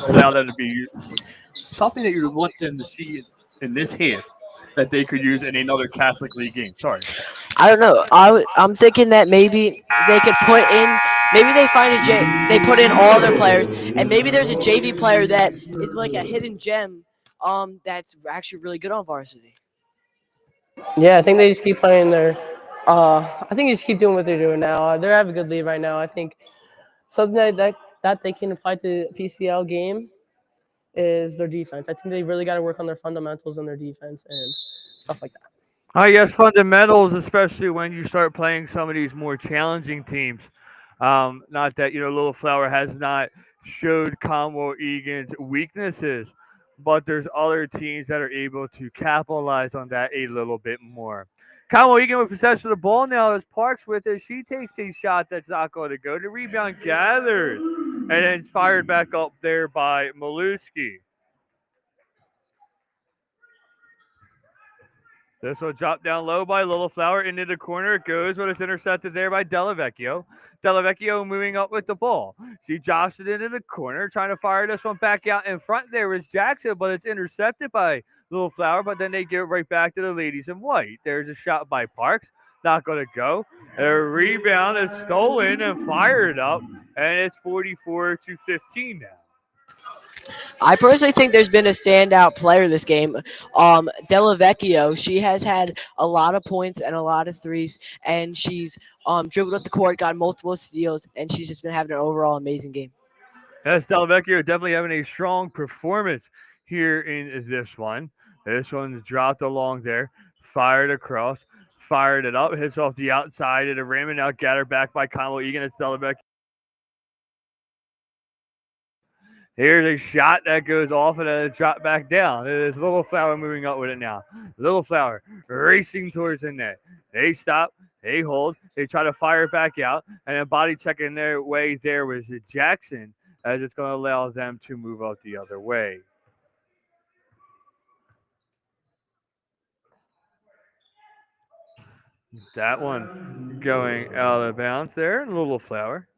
allow them to be something that you would want them to see in this half that they could use in another Catholic League game? Sorry. I don't know. I'm thinking that maybe they could put in. Maybe they find they put in all their players, and maybe there's a JV player that is like a hidden gem. That's actually really good on varsity. Yeah, I think they just keep playing their. I think they just keep doing what they're doing now. They have a good lead right now. I think something that they can apply to the PCL game is their defense. I think they really got to work on their fundamentals and their defense and stuff like that. Yes, fundamentals, especially when you start playing some of these more challenging teams. Not that Little Flower has not showed Conwell Egan's weaknesses, but there's other teams that are able to capitalize on that a little bit more. Conwell Egan with possession of the ball now as Parks with it. She takes a shot that's not going to go. The rebound gathered and then fired back up there by Maluski. This will drop down low by Little Flower into the corner. It goes, but it's intercepted there by Delavecchio. Delavecchio moving up with the ball. She joshed it into the corner, trying to fire this one back out in front. There was Jackson, but it's intercepted by Little Flower, but then they give it right back to the ladies in white. There's a shot by Parks. Not going to go. A rebound is stolen and fired up, and it's 44-15 now. I personally think there's been a standout player this game. Delavecchio, she has had a lot of points and a lot of threes, and she's dribbled up the court, got multiple steals, and she's just been having an overall amazing game. Yes, Delavecchio definitely having a strong performance here in this one. This one's dropped along there, fired across, fired it up, hits off the outside of the rim, and now gathered back by Conwell Egan. It's Delavecchio. Here's a shot that goes off and then it dropped back down. It is Little Flower moving up with it now. Little Flower racing towards the net. They stop. They hold. They try to fire it back out. And then body checking their way there was Jackson, as it's going to allow them to move out the other way. That one going out of bounds there. Little Flower.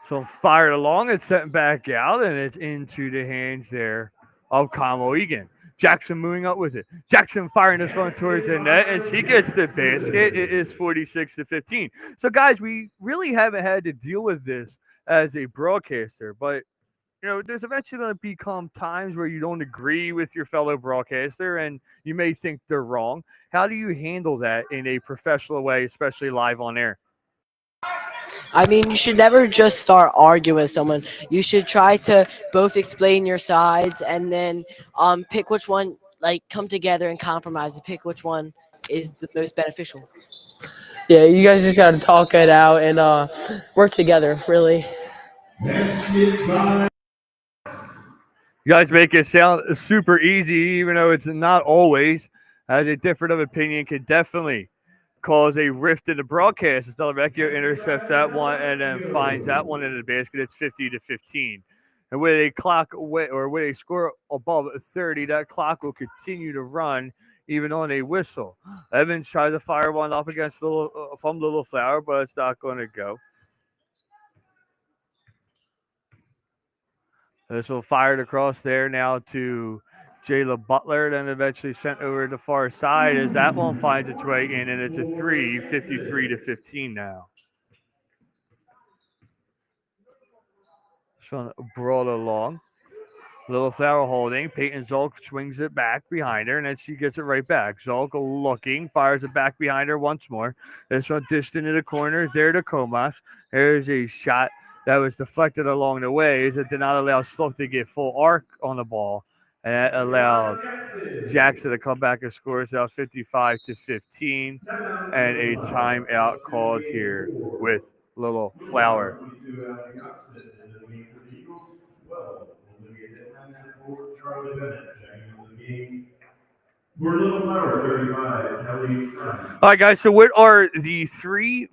So fired along, it's sent back out, and it's into the hands there of Conwell Egan. Jackson moving up with it. Jackson firing this one towards the net, and she gets the basket. It is 46-15. So, guys, we really haven't had to deal with this as a broadcaster, but there's eventually going to become times where you don't agree with your fellow broadcaster, and you may think they're wrong. How do you handle that in a professional way, especially live on air? I mean, you should never just start arguing with someone. You should try to both explain your sides and then pick which one, come together and compromise to pick which one is the most beneficial. Yeah, you guys just got to talk it out and work together, really. You guys make it sound super easy, even though it's not always. As a difference of opinion can definitely cause a rift in the broadcast. Delavecchio intercepts that one and then finds that one in the basket. It's 50-15. And with a with a score above 30, that clock will continue to run even on a whistle. Evans tries to fire one up against from Little Flower, but it's not going to go. This will fired across there now to Jayla Butler, then eventually sent over to the far side as that one finds its way in, and it's a 53-15 now. So brought along. Little Flower holding. Peyton Zolk swings it back behind her, and then she gets it right back. Zolk looking, fires it back behind her once more. This one dished into the corner. There to Comas. There's a shot that was deflected along the way. It did not allow Sloak to get full arc on the ball. And that allowed Jackson to come back and score. It's now 55-15. And a timeout called here with Little Flower. For Little Flower, 35, Kelly Trent. All right, guys. So, what are the three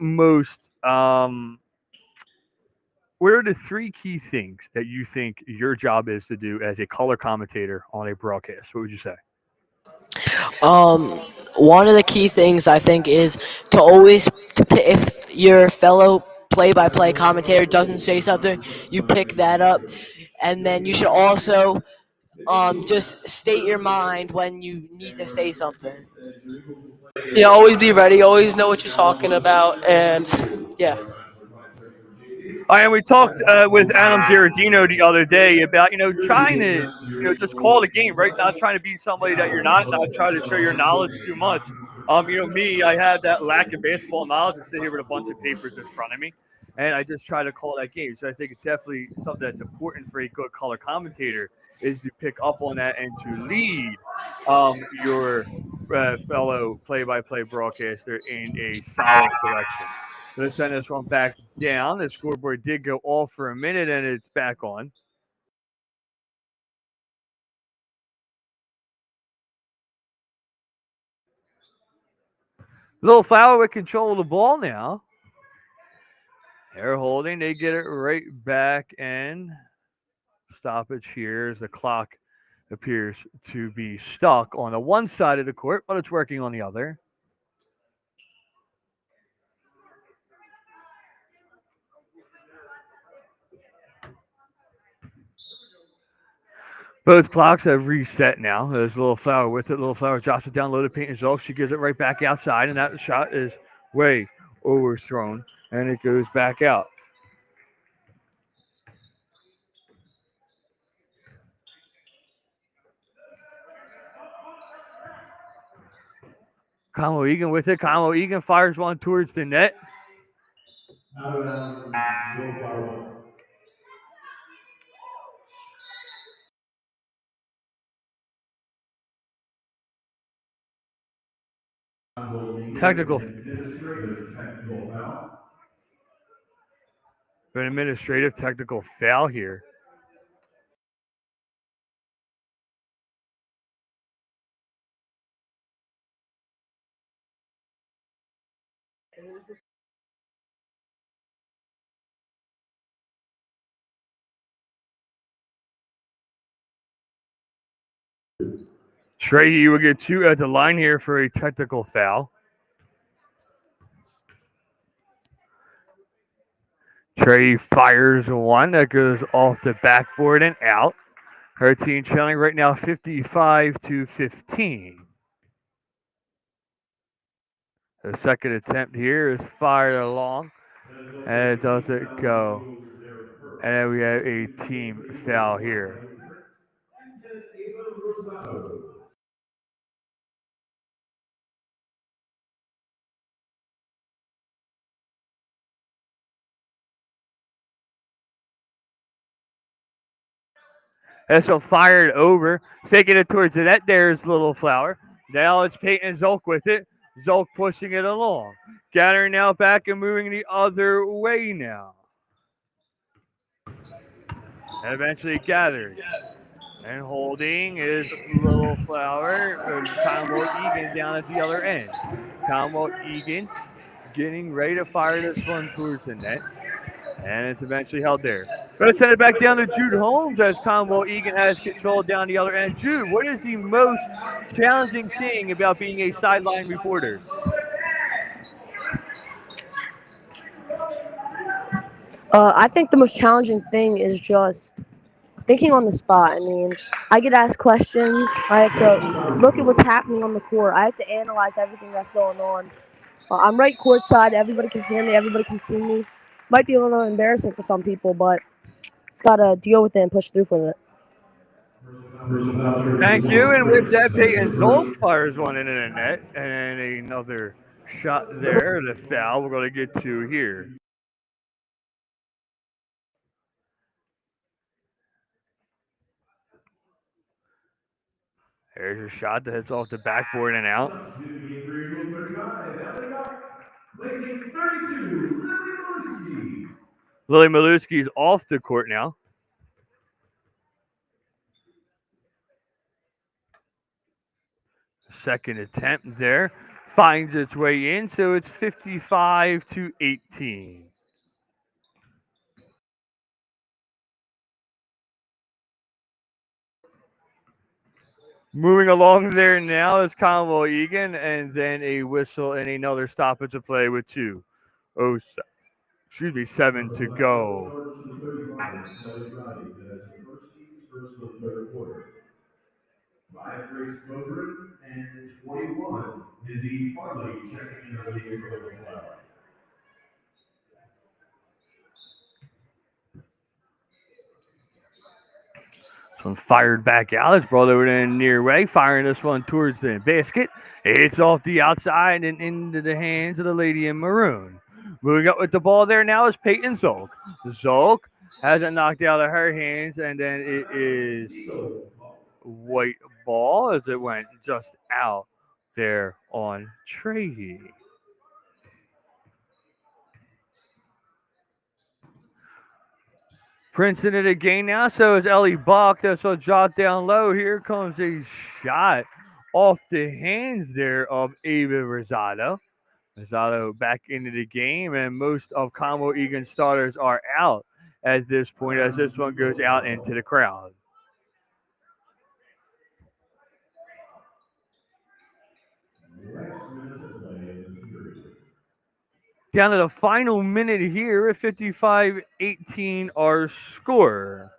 key things that you think your job is to do as a color commentator on a broadcast? What would you say? One of the key things I think is to always if your fellow play-by-play commentator doesn't say something, you pick that up, and then you should also just state your mind when you need to say something. Yeah, always be ready. Always know what you're talking about, and yeah. All right, and we talked with Adam Giardino the other day about trying to just call the game, right? Not trying to be somebody that you're not trying to show your knowledge too much. Me, I have that lack of basketball knowledge and sit here with a bunch of papers in front of me, and I just try to call that game. So I think it's definitely something that's important for a good color commentator is to pick up on that and to lead your fellow play-by-play broadcaster in a solid direction. Let's send this one back down. The scoreboard did go off for a minute, and it's back on. Little Flower with control of the ball now. They're holding. They get it right back in. Stoppage here as the clock appears to be stuck on the one side of the court, but it's working on the other. Both clocks have reset now. There's Little Flower with it. Little Flower drops it down low to paint and Zulk. She gives it right back outside, and that shot is way overthrown, and it goes back out. Conwell Egan with it. Conwell Egan fires one towards the net. Out of bounds, Little Flower 1. Technical. An administrative technical foul here. Trey, you will get two at the line here for a technical foul. Trey fires one that goes off the backboard and out. Her team trailing right now 55-15. The second attempt here is fired along, and it doesn't go. And then we have a team foul here. Essel fired over, faking it towards the net. There's Little Flower. Now it's Peyton Zulk with it. Zulk pushing it along. Gathering now back and moving the other way now. And eventually gathered. And holding is Little Flower. Conwell Egan down at the other end. Conwell Egan getting ready to fire this one towards the net. And it's eventually held there. Going to send it back down to Jude Holmes as Conwell Egan has control down the other end. Jude, what is the most challenging thing about being a sideline reporter? I think the most challenging thing is just thinking on the spot. I mean, I get asked questions. I have to look at what's happening on the court. I have to analyze everything that's going on. I'm right courtside. Everybody can hear me. Everybody can see me. Might be a little embarrassing for some people, but just got to deal with it and push through with it. Thank you. And with that, Peyton Zulk fires one into the net. And another shot there. The foul we're going to get to here. There's a shot that hits off the backboard and out. Lily Maluski's off the court now. second attempt there. Finds its way in, so it's 55-18. Moving along there now is Conwell Egan, and then a whistle and another stoppage of play with 7 to go. By Grace Bogren and 21 is the Farley checking in the lead for the Flower. This one fired back out. It's brought over in near way, firing this one towards the basket. It's off the outside and into the hands of the lady in maroon. Moving up with the ball there now is Peyton Zolk. Zolk has it knocked out of her hands, and then it is white ball as it went just out there on Trahey. Prince in it again now, so is Ellie Buck. That's what dropped down low. Here comes a shot off the hands there of Ava Rosado. Rosado back into the game, and most of Conwell Egan starters are out at this point as this one goes out into the crowd. Down to the final minute here at 55-18 our score.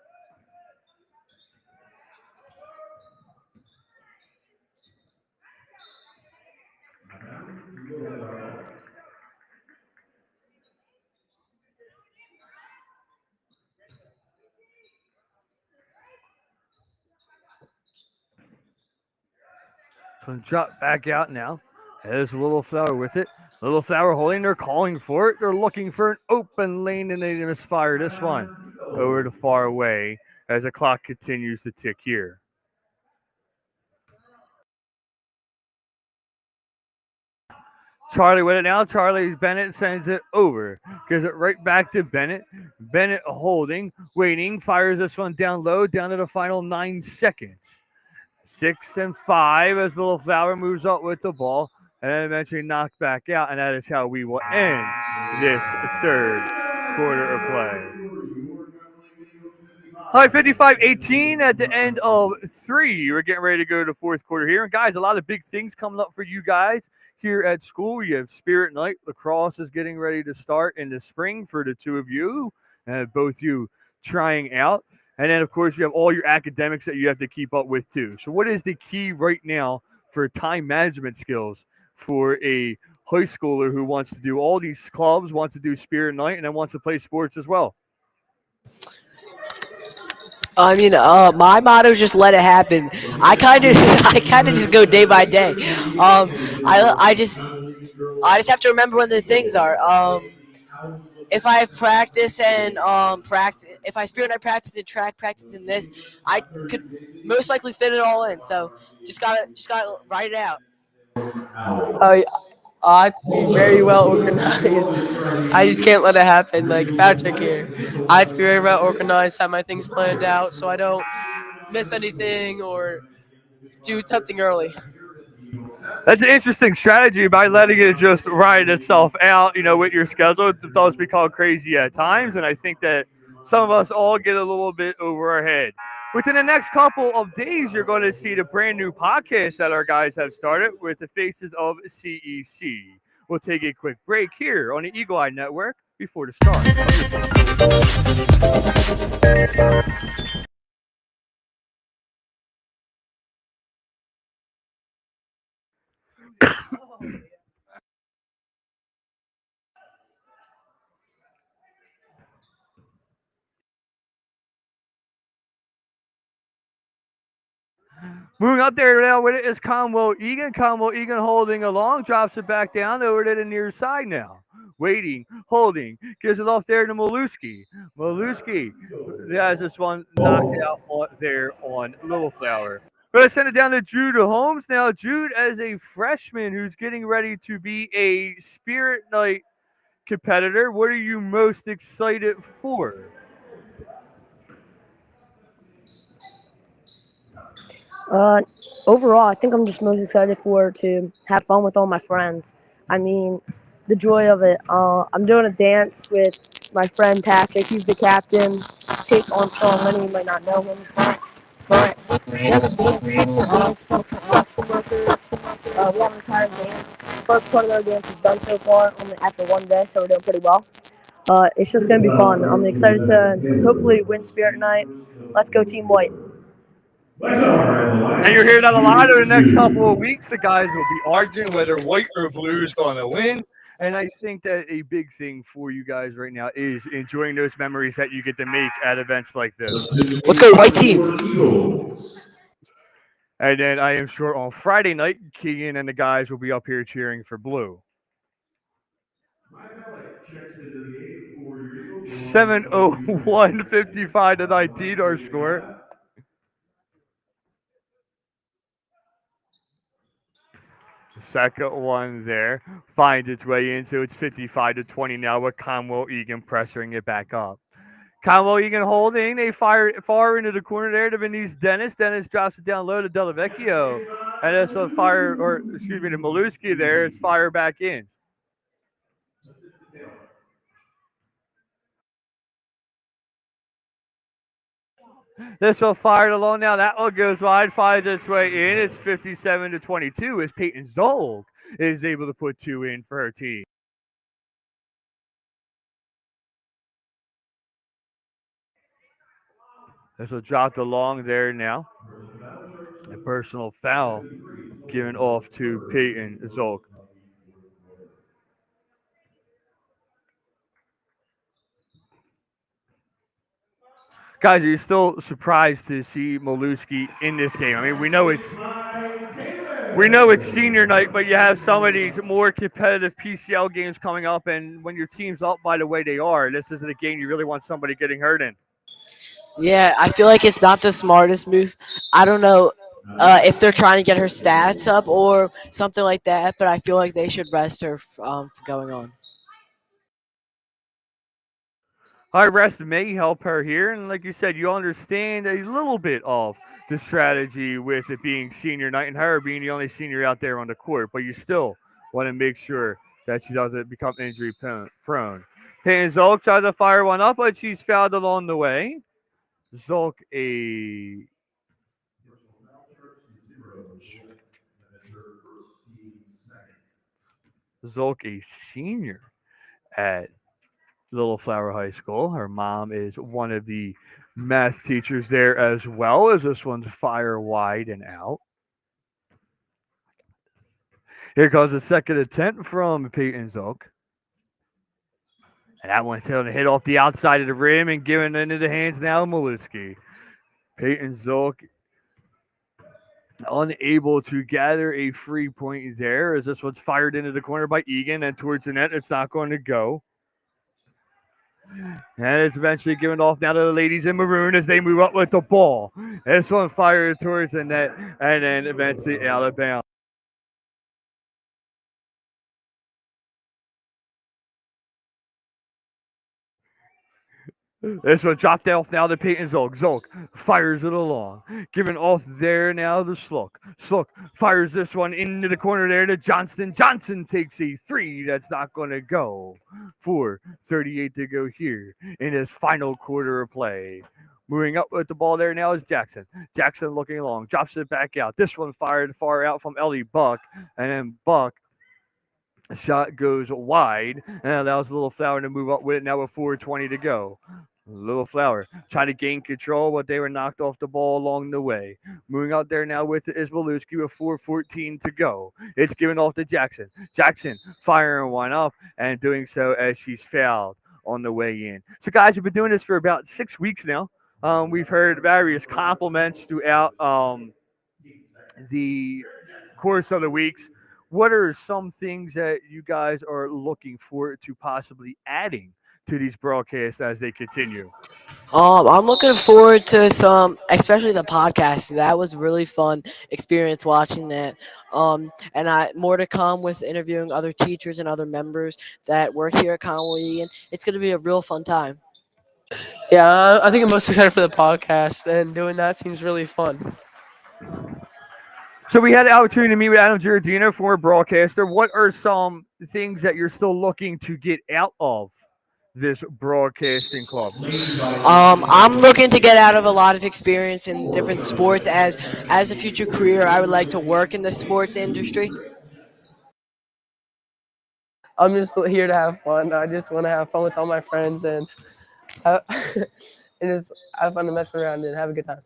So drop back out now. There's Little Flower with it. Little Flower holding, they're calling for it. They're looking for an open lane, and they misfire this one over to far away as the clock continues to tick here. Charlie with it now. Charlie Bennett sends it over. Gives it right back to Bennett. Bennett holding, waiting, fires this one down low, down to the final 9 seconds. 6 and 5 as Little Flower moves up with the ball and then eventually knocked back out. And that is how we will end this third quarter of play. All right, 55-18 at the end of 3. We're getting ready to go to the fourth quarter here. And guys, a lot of big things coming up for you guys here at school. You have Spirit Night. Lacrosse is getting ready to start in the spring for the two of you, both you trying out. And then, of course, you have all your academics that you have to keep up with, too. So what is the key right now for time management skills for a high schooler who wants to do all these clubs, wants to do Spirit Night, and then wants to play sports as well? I mean, my motto is just let it happen. I kind of, I kind of just go day by day. I just have to remember when the things are. If I have practice and if I spirit night practice and track practice in this, I could most likely fit it all in. So just gotta write it out. I have to be very well organized. I just can't let it happen like Patrick here. I have to be very well organized, have my things planned out so I don't miss anything or do something early. That's an interesting strategy by letting it just ride itself out, with your schedule. It does become crazy at times, and I think that some of us all get a little bit over our head. Within the next couple of days, you're going to see the brand new podcast that our guys have started with the faces of CEC. We'll take a quick break here on the Eagle Eye Network before the start. Moving up there now with it is Conwell Egan. Conwell Egan holding along, drops it back down over to the near side now. Waiting, holding, gives it off there to Maluski. Maluski has this one knocked out there on Little Flower. We're going to send it down to Jude Holmes now. Jude, as a freshman who's getting ready to be a Spirit Night competitor, what are you most excited for? Overall, I think I'm just most excited for to have fun with all my friends. I mean, the joy of it. I'm doing a dance with my friend Patrick. He's the captain. Chase Armstrong. Many of you might not know him, but we have a dance for construction workers. We have an entire dance. First part of our dance is done so far only after one day, so we're doing pretty well. It's just gonna be fun. I'm excited to hopefully win Spirit Night. Let's go Team White. And you're hearing that a lot over the next couple of weeks. The guys will be arguing whether white or blue is going to win. And I think that a big thing for you guys right now is enjoying those memories that you get to make at events like this. Let's go, white team. And then I am sure on Friday night, Keegan and the guys will be up here cheering for blue. 7:01, 55 to 19, our score. Second one there finds its way in, so it's 55 to 20 now with Conwell Egan pressuring it back up. Conwell Egan holding. They fire far into the corner there to Venice Dennis. Dennis drops it down low to Delavecchio. And that's a fire, or excuse me, to Maluski there. It's fire back in. This one fired along now. That one goes wide, finds its way in. It's 57 to 22 as Peyton Zolk is able to put two in for her team. This will drop along there now. A personal foul given off to Peyton Zolk. Guys, are you still surprised to see Maluski in this game? I mean, we know it's senior night, but you have some of these more competitive PCL games coming up, and when your team's up by the way they are, this isn't a game you really want somebody getting hurt in. Yeah, I feel like it's not the smartest move. I don't know if they're trying to get her stats up or something like that, but I feel like they should rest her for going on. High rest may help her here, and like you said, you understand a little bit of the strategy with it being senior night and her being the only senior out there on the court, but you still want to make sure that she doesn't become injury prone. Peyton Zolk tries to fire one up, but she's fouled along the way. Zolk a senior at Little Flower High School. Her mom is one of the math teachers there as well, as this one's fire wide and out. Here goes the second attempt from Peyton Zolk. And that one's going to hit off the outside of the rim and given into the hands now of Maluski. Peyton Zolk unable to gather a free point there as this one's fired into the corner by Egan and towards the net. It's not going to go. And it's eventually given off now to the ladies in maroon as they move up with the ball. This one fired towards the net and then eventually out of bounds. This one dropped off now to Peyton Zolk. Zolk fires it along. Giving off there now to Sluk. Sluk fires this one into the corner there to Johnston. Johnson takes a three. That's not going to go. 4:38 to go here in his final quarter of play. Moving up with the ball there now is Jackson. Jackson looking long. Drops it back out. This one fired far out from Ellie Buck. And then Buck. Shot goes wide and allows Little Flower to move up with it now with 4:20 to go. Little Flower trying to gain control, but they were knocked off the ball along the way. Moving out there now with it is Maluski with 4:14 to go. It's given off to Jackson. Jackson firing one up and doing so as she's fouled on the way in. So, guys, we've been doing this for about 6 weeks now. We've heard various compliments throughout the course of the weeks. What are some things that you guys are looking forward to possibly adding to these broadcasts as they continue? I'm looking forward to some, especially the podcast. That was really fun experience watching that. And more to come with interviewing other teachers and other members that work here at Conwell. And it's going to be a real fun time. Yeah, I think I'm most excited for the podcast, and doing that seems really fun. So we had the opportunity to meet with Adam Giardino, former broadcaster. What are some things that you're still looking to get out of this broadcasting club? I'm looking to get out of a lot of experience in different sports. As a future career, I would like to work in the sports industry. I'm just here to have fun. I just want to have fun with all my friends and have, and just have fun to mess around and have a good time.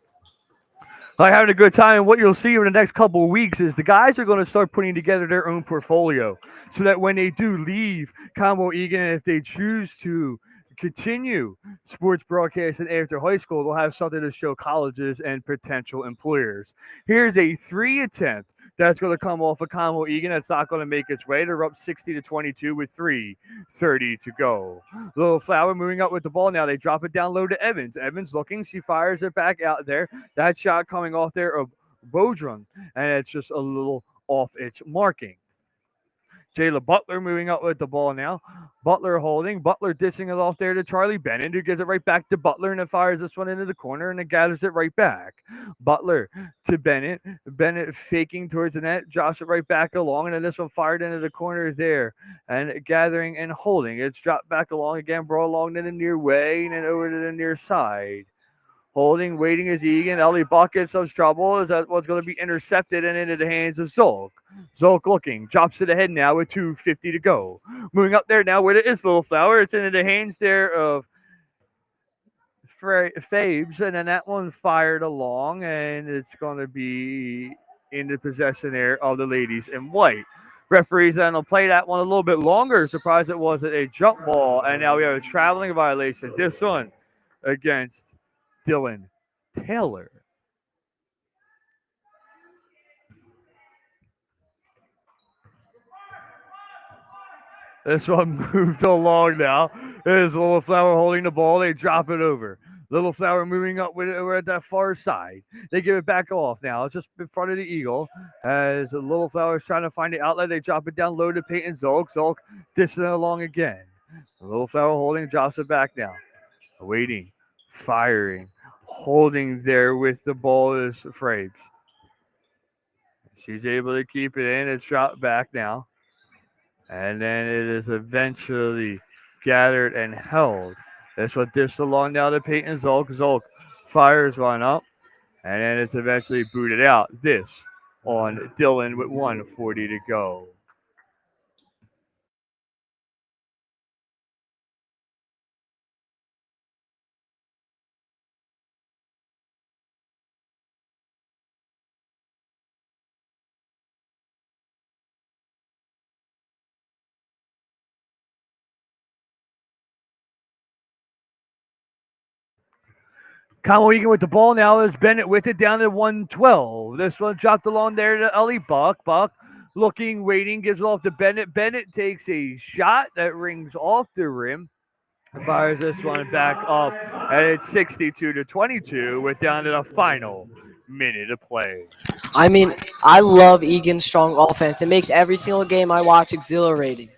Like having a good time, and what you'll see in the next couple of weeks is the guys are going to start putting together their own portfolio, so that when they do leave Conwell Egan, and if they choose to continue sports broadcasting after high school, they'll have something to show colleges and potential employers. Here's a 3 attempt that's going to come off of Conwell Egan. That's not going to make its way. They're up 60-22 with 3:30 to go. Little Flower moving up with the ball now. They drop it down low to Evans. Evans looking. She fires it back out there. That shot coming off there of Bodrum, and it's just a little off its marking. Jayla Butler moving up with the ball now. Butler holding. Butler dishing it off there to Charlie Bennett, who gives it right back to Butler and then fires this one into the corner and then gathers it right back. Butler to Bennett. Bennett faking towards the net, drops it right back along, and then this one fired into the corner there. And gathering and holding. It's dropped back along again, brought along to the near way and then over to the near side. Holding, waiting as Egan. Ellie Buck gets some trouble. Is that what's going to be intercepted and into the hands of Zolk? Zolk looking. Drops to the head now with 2:50 to go. Moving up there now where it is Little Flower. It's into the hands there of Fabes. And then that one fired along. And it's going to be in the possession there of the ladies in white. Referees then will play that one a little bit longer. Surprised it wasn't a jump ball. And now we have a traveling violation. This one against Dylan Taylor. This one moved along now. There's Little Flower holding the ball. They drop it over. Little Flower moving up with it over at that far side. They give it back off now. It's just in front of the Eagle. As Little Flower is trying to find the outlet, they drop it down low to Peyton Zolk. Zolk dishing it along again. Little Flower holding, drops it back now. Waiting, firing, holding there with the ball is Frabes. She's able to keep it in. It's dropped back now. And then it is eventually gathered and held. This one dished along now to Peyton Zolk. Zolk fires one up. And then it's eventually booted out. This on Dylan with 1:40 to go. Conwell Egan with the ball now is Bennett with it down to 112. This one dropped along there to Ellie Buck. Buck looking, waiting, gives it off to Bennett. Bennett takes a shot that rings off the rim. Fires this one back up, and it's 62-22 with down to the final minute of play. I mean, I love Egan's strong offense. It makes every single game I watch exhilarating.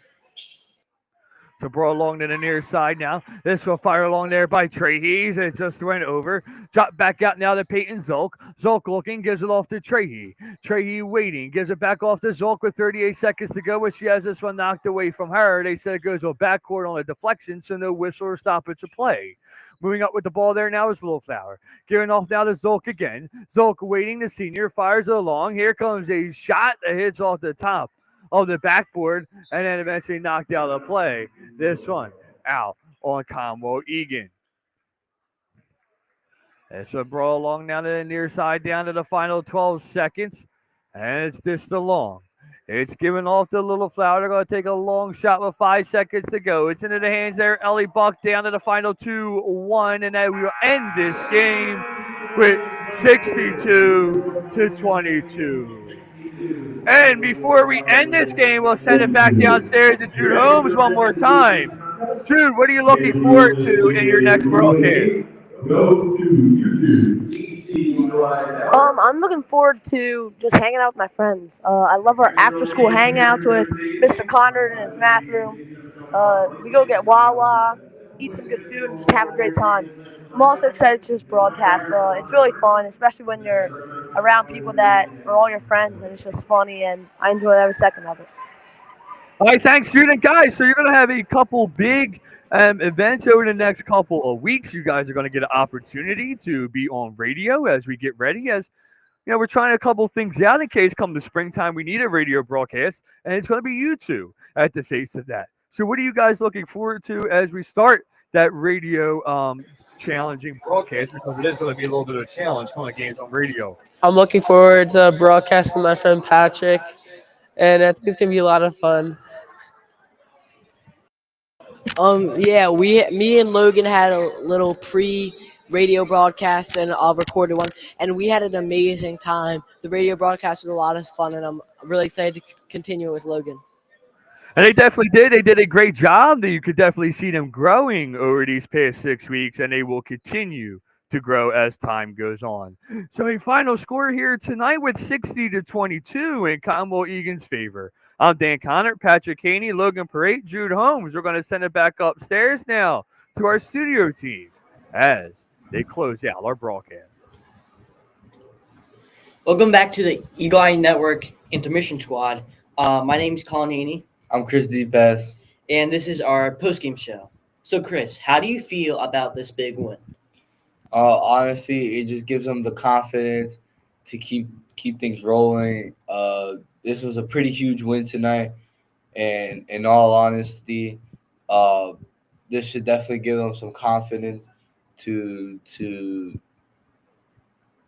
So brought along to the near side now. This will fire along there by Trahey. It just went over. Drop back out now to Peyton Zolk. Zolk looking, gives it off to Trahey. Trahey waiting, gives it back off to Zolk with 38 seconds to go. But she has this one knocked away from her. They said it goes to a backcourt on a deflection, so no whistle or stoppage of play. Moving up with the ball there now is Little Flower. Giving off now to Zolk again. Zolk waiting, the senior fires it along. Here comes a shot that hits off the top of the backboard and then eventually knocked out of play. This one out on Conwell Egan. This one brought along down to the near side, down to the final 12 seconds. And it's dished along. It's given off to Little Flower. They're going to take a long shot with 5 seconds to go. It's into the hands there. Ellie Buck down to the final 2-1. And then we will end this game with 62-22. And before we end this game, we'll send it back downstairs to Jude Holmes one more time. Jude, what are you looking forward to in your next broadcast? Go to YouTube. I'm looking forward to just hanging out with my friends. I love our after-school hangouts with Mr. Conrad in his math room. We go get Wawa, eat some good food, and just have a great time. I'm also excited to just broadcast. It's really fun, especially when you're around people that are all your friends, and it's just funny, and I enjoy every second of it. All right, thanks, student guys. So you're going to have a couple big events over the next couple of weeks. You guys are going to get an opportunity to be on radio as we get ready. As you know, we're trying a couple things out in case come the springtime we need a radio broadcast, and it's going to be you two at the face of that. So what are you guys looking forward to as we start that radio challenging broadcast? Because it is going to be a little bit of a challenge calling games on radio. I'm looking forward to broadcasting with my friend Patrick, and I think it's gonna be a lot of fun. Yeah, me and Logan had a little radio broadcast and a recorded one, and we had an amazing time. The radio broadcast was a lot of fun, and I'm really excited to continue with Logan. And they definitely did. They did a great job. You could definitely see them growing over these past 6 weeks, and they will continue to grow as time goes on. So a final score here tonight with 60-22 in Conwell Egan's favor. I'm Dan Connor, Patrick Haney, Logan Parade, Jude Holmes. We're going to send it back upstairs now to our studio team as they close out our broadcast. Welcome back to the Eagle Eye Network Intermission Squad. My name is Colin Haney. I'm Chris Deepass. And this is our post-game show. So, Chris, how do you feel about this big win? Honestly, it just gives them the confidence to keep things rolling. This was a pretty huge win tonight, and in all honesty, this should definitely give them some confidence to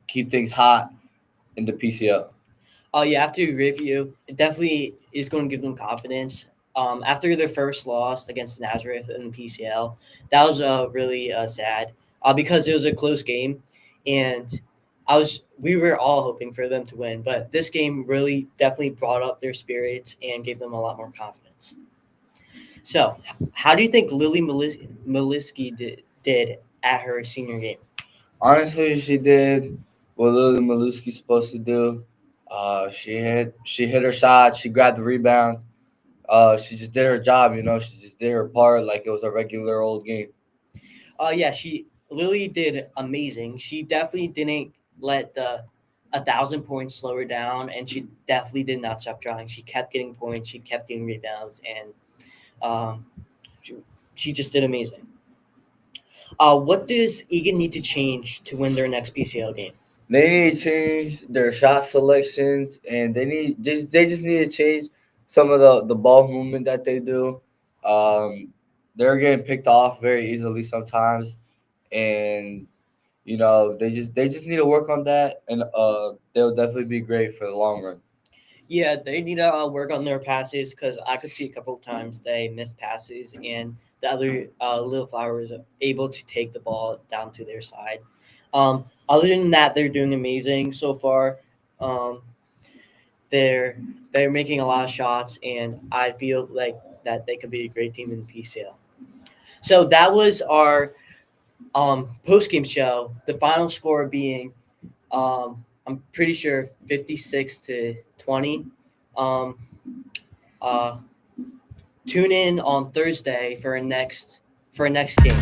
keep things hot in the PCL. Yeah, I have to agree with you. It definitely is going to give them confidence. After their first loss against Nazareth in the PCL, that was really sad because it was a close game, and we were all hoping for them to win. But this game really definitely brought up their spirits and gave them a lot more confidence. So, how do you think Lily Maliski did at her senior game? Honestly, she did what Lily Maluski's supposed to do. She hit her shot. She grabbed the rebound. She just did her job. She just did her part like it was a regular old game. Yeah, Lily did amazing. She definitely didn't let the 1,000 points slow her down, and she definitely did not stop trying. She kept getting points. She kept getting rebounds, and she just did amazing. What does Egan need to change to win their next PCL game? They need to change their shot selections, and they just need to change some of the ball movement that they do. They're getting picked off very easily sometimes, and they just need to work on that, and they'll definitely be great for the long run. Yeah, they need to work on their passes because I could see a couple of times they missed passes, and the other Little Flowers are able to take the ball down to their side. Other than that, they're doing amazing so far. They're making a lot of shots, and I feel like that they could be a great team in the PCL. So that was our post-game show. The final score being, I'm pretty sure 56-20. Tune in on Thursday for our next game.